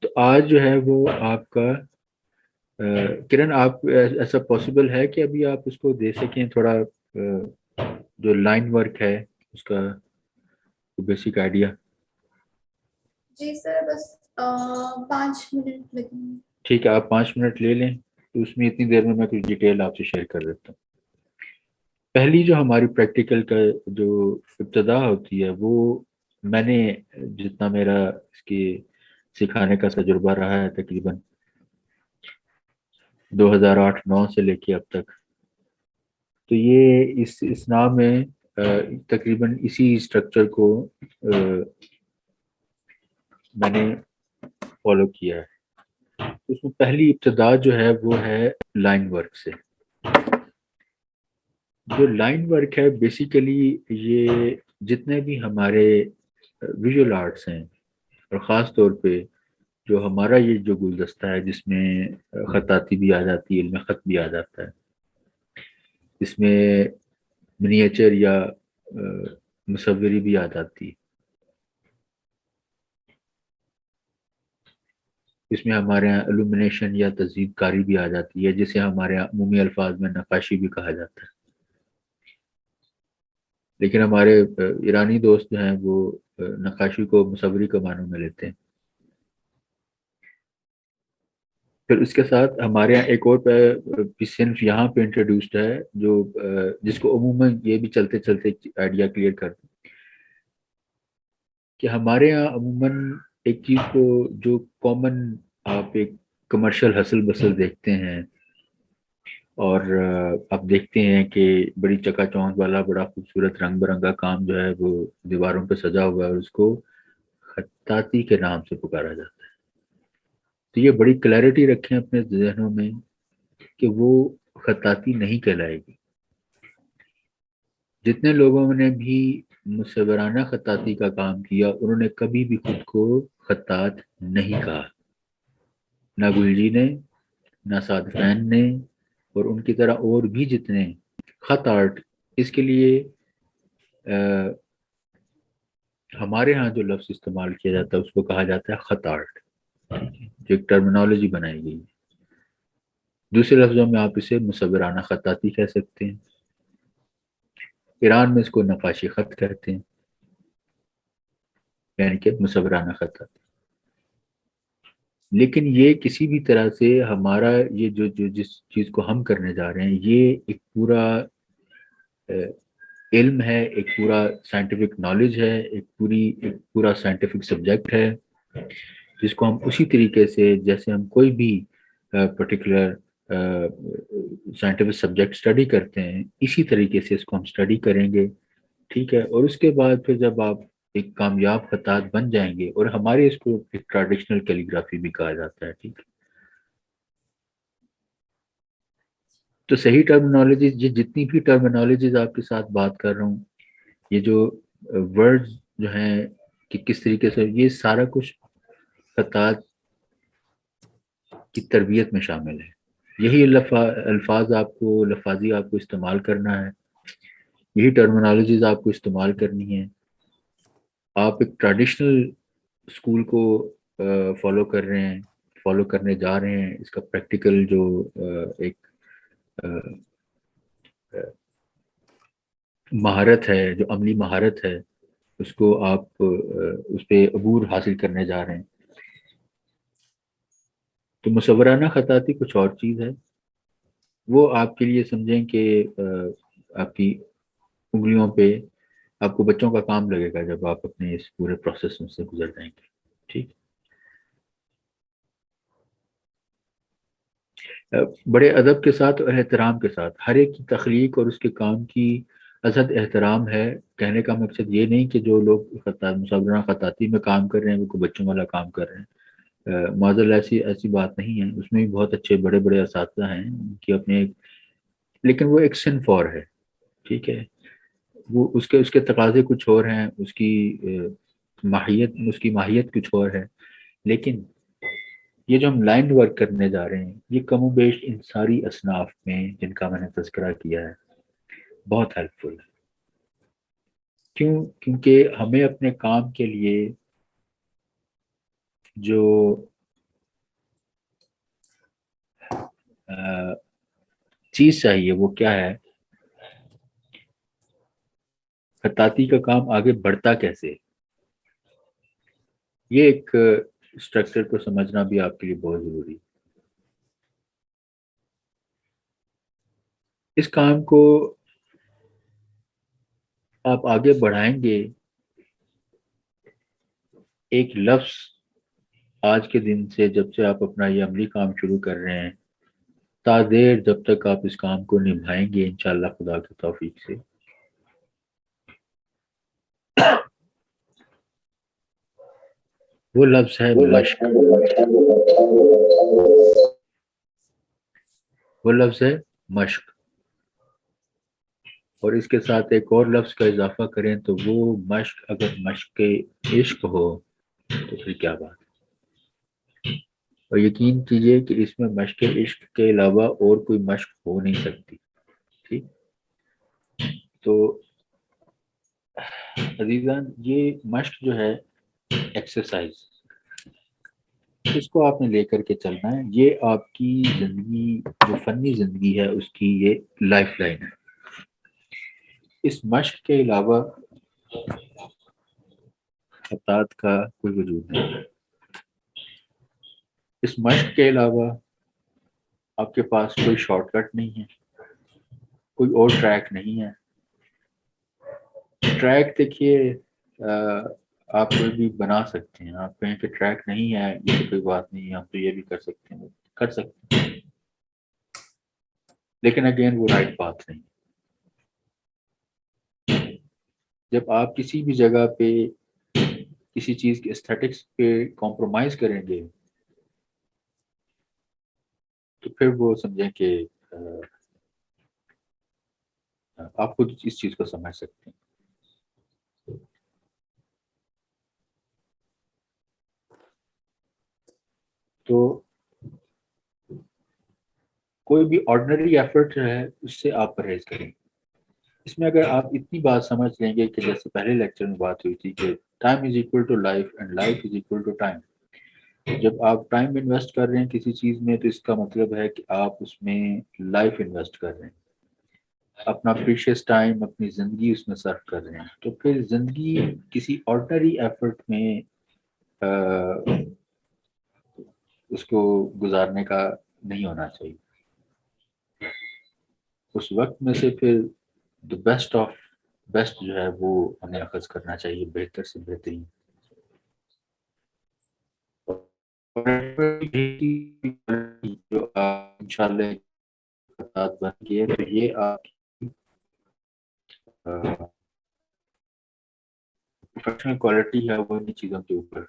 تو آج جو ہے وہ آپ کا کرن آپ ایسا پاسبل ہے کہ ابھی آپ اس کو دے سکیں تھوڑا جو لائن ورک ہے اس کا بیسک آئیڈیا؟ جی سر، بس 5 منٹ لگیں گے. ٹھیک ہے، آپ 5 منٹ لے لیں تو اس میں اتنی دیر میں کچھ ڈیٹیل آپ سے شیئر کر دیتا ہوں. پہلی جو ہماری پریکٹیکل کا جو ابتدا ہوتی ہے وہ میں نے جتنا میرا اس کی سکھانے کا تجربہ رہا ہے تقریباً 2008-9 سے لے کے اب تک، تو یہ اس نام میں تقریباً اسی اسٹرکچر کو میں نے فالو کیا ہے. اس میں پہلی ابتدا جو ہے وہ ہے لائن ورک سے. جو لائن ورک ہے بیسیکلی یہ جتنے بھی ہمارے ویژول آرٹس ہیں، اور خاص طور پہ جو ہمارا یہ جو گلدستہ ہے جس میں خطاطی بھی آ جاتی ہے، علم خط بھی آ جاتا ہے، اس میں منیچر یا مصوری بھی آ جاتی ہے، اس میں ہمارے یہاں الومینیشن یا تزئین کاری بھی آ جاتی ہے، جسے ہمارے یہاں عمومی الفاظ میں نقاشی بھی کہا جاتا ہے. لیکن ہمارے ایرانی دوست جو ہیں وہ نقاشی کو مصوری کے معنوں میں لیتے ہیں. پھر اس کے ساتھ ہمارے یہاں ایک اور بھی صنف یہاں پہ انٹروڈیوسڈ ہے جو جس کو عموماً یہ بھی چلتے چلتے آئیڈیا کلیئر کر دیں کہ ہمارے یہاں عموماً ایک چیز کو جو کامن آپ ایک کمرشل ہسل بسل دیکھتے ہیں، اور آپ دیکھتے ہیں کہ بڑی چکا چوند والا بڑا خوبصورت رنگ برنگا کام جو ہے وہ دیواروں پہ سجا ہوا ہے اور اس کو خطاطی کے نام سے پکارا جاتا ہے. تو یہ بڑی کلیئرٹی رکھیں اپنے ذہنوں میں کہ وہ خطاطی نہیں کہلائے گی. جتنے لوگوں نے بھی مصورانہ خطاطی کا کام کیا انہوں نے کبھی بھی خود کو خطاط نہیں کہا، نہ گلجی نے، نہ صادقین نے، اور ان کی طرح اور بھی جتنے. خط آرٹ اس کے لیے ہمارے ہاں جو لفظ استعمال کیا جاتا ہے اس کو کہا جاتا ہے خط آرٹ، جو ایک ٹرمینالوجی بنائی گئی. دوسرے لفظوں میں آپ اسے مصورانہ خطاطی کہہ سکتے ہیں. ایران میں اس کو نقاشی خط کہتے ہیں، یعنی کہ مصورانہ خطاطی. لیکن یہ کسی بھی طرح سے ہمارا یہ جو جس چیز کو ہم کرنے جا رہے ہیں یہ ایک پورا علم ہے، ایک پورا سائنٹیفک نالج ہے، ایک پورا سائنٹیفک سبجیکٹ ہے، جس کو ہم اسی طریقے سے جیسے ہم کوئی بھی پرٹیکولر سائنٹیفک سبجیکٹ اسٹڈی کرتے ہیں اسی طریقے سے اس کو ہم اسٹڈی کریں گے. ٹھیک ہے، اور اس کے بعد پھر جب آپ ایک کامیاب خطاط بن جائیں گے، اور ہمارے اس کو ایک ٹریڈیشنل کیلیگرافی بھی کہا جاتا ہے. ٹھیک ہے، تو صحیح ٹرمینالوجیز جتنی بھی ٹرمینالوجیز آپ کے ساتھ بات کر رہا ہوں، یہ جو ورڈ جو ہیں کہ کس طریقے سے یہ سارا کچھ خطاط کی تربیت میں شامل ہے. یہی الفاظ آپ کو لفاظی آپ کو استعمال کرنا ہے، یہی ٹرمینالوجیز آپ کو استعمال کرنی ہے. آپ ایک ٹریڈیشنل اسکول کو فالو کر رہے ہیں، فالو کرنے جا رہے ہیں، اس کا پریکٹیکل جو ایک مہارت ہے، جو عملی مہارت ہے، اس کو آپ اس پہ عبور حاصل کرنے جا رہے ہیں. تو مصورانہ خطاطی کچھ اور چیز ہے، وہ آپ کے لیے سمجھیں کہ آپ کی انگلیوں پہ آپ کو بچوں کا کام لگے گا جب آپ اپنے اس پورے پروسیس میں سے گزر جائیں گے. ٹھیک. بڑے ادب کے ساتھ اور احترام کے ساتھ ہر ایک کی تخلیق اور اس کے کام کی ازحد احترام ہے. کہنے کا مقصد یہ نہیں کہ جو لوگ مصورانہ خطاطی میں کام کر رہے ہیں وہ کوئی بچوں والا کام کر رہے ہیں. معذل ایسی بات نہیں ہے، اس میں بھی بہت اچھے بڑے بڑے اساتذہ ہیں ان کی اپنے، لیکن وہ ایک صنف اور ہے. ٹھیک ہے، وہ اس کے تقاضے کچھ اور ہیں، اس کی ماہیت کچھ اور ہے. لیکن یہ جو ہم لائن ورک کرنے جا رہے ہیں یہ کم و بیش ان ساری اصناف میں جن کا میں نے تذکرہ کیا ہے بہت ہیلپ فل ہے. کیونکہ ہمیں اپنے کام کے لیے جو چیز چاہیے وہ کیا ہے، خطاطی کا کام آگے بڑھتا کیسے، یہ ایک اسٹرکچر کو سمجھنا بھی آپ کے لیے بہت ضروری ہے. اس کام کو آپ آگے بڑھائیں گے. ایک لفظ آج کے دن سے جب سے آپ اپنا یہ عملی کام شروع کر رہے ہیں تا دیر جب تک آپ اس کام کو نبھائیں گے انشاءاللہ خدا کی توفیق سے، وہ لفظ ہے مشق. وہ لفظ ہے مشق. اور اس کے ساتھ ایک اور لفظ کا اضافہ کریں تو وہ مشق، اگر مشق عشق ہو تو پھر کیا بات. اور یقین کیجئے کہ اس میں مشق عشق کے علاوہ اور کوئی مشق ہو نہیں سکتی. ٹھیک. تو عزیزان یہ مشق جو ہے ایکسرسائز، اس کو آپ نے لے کر کے چلنا ہے. یہ آپ کی زندگی جو فنی زندگی ہے اس کی یہ لائف لائن ہے. اس مشق کے علاوہ خطاط کا کوئی وجود نہیں ہے. اس مشق کے علاوہ آپ کے پاس کوئی شارٹ کٹ نہیں ہے، کوئی اور ٹریک نہیں ہے. ٹریک دیکھیے آپ کوئی بھی بنا سکتے ہیں. آپ کہیں کہ ٹریک نہیں ہے یہ تو کوئی بات نہیں ہے، ہم تو یہ بھی کر سکتے ہیں، کر سکتے ہیں، لیکن اگین وہ رائٹ بات نہیں. جب آپ کسی بھی جگہ پہ کسی چیز کے استھیٹکس پہ کمپرومائز کریں گے تو پھر وہ سمجھیں کہ آپ خود اس چیز کو سمجھ سکتے ہیں. تو کوئی بھی آرڈنری ایفرٹ جو ہے اس سے آپ پرہیز کریں. اس میں اگر آپ اتنی بات سمجھ لیں گے کہ جیسے پہلے لیکچر میں بات ہوئی تھی کہ time is equal to life and life is equal to time. جب آپ ٹائم انویسٹ کر رہے ہیں کسی چیز میں تو اس کا مطلب ہے کہ آپ اس میں لائف انویسٹ کر رہے ہیں، اپنا پریشیس ٹائم، اپنی زندگی اس میں صرف کر رہے ہیں. تو پھر زندگی کسی آرڈنری ایفرٹ میں اس کو گزارنے کا نہیں ہونا چاہیے. اس وقت میں سے پھر دا بیسٹ آف بیسٹ جو ہے وہ ہمیں اخذ کرنا چاہیے، بہتر سے بہترین. جو انشاءاللہ بن گئی ہے تو یہ آپ پروفیشنل کوالٹی ہے وہ ان چیزوں کے اوپر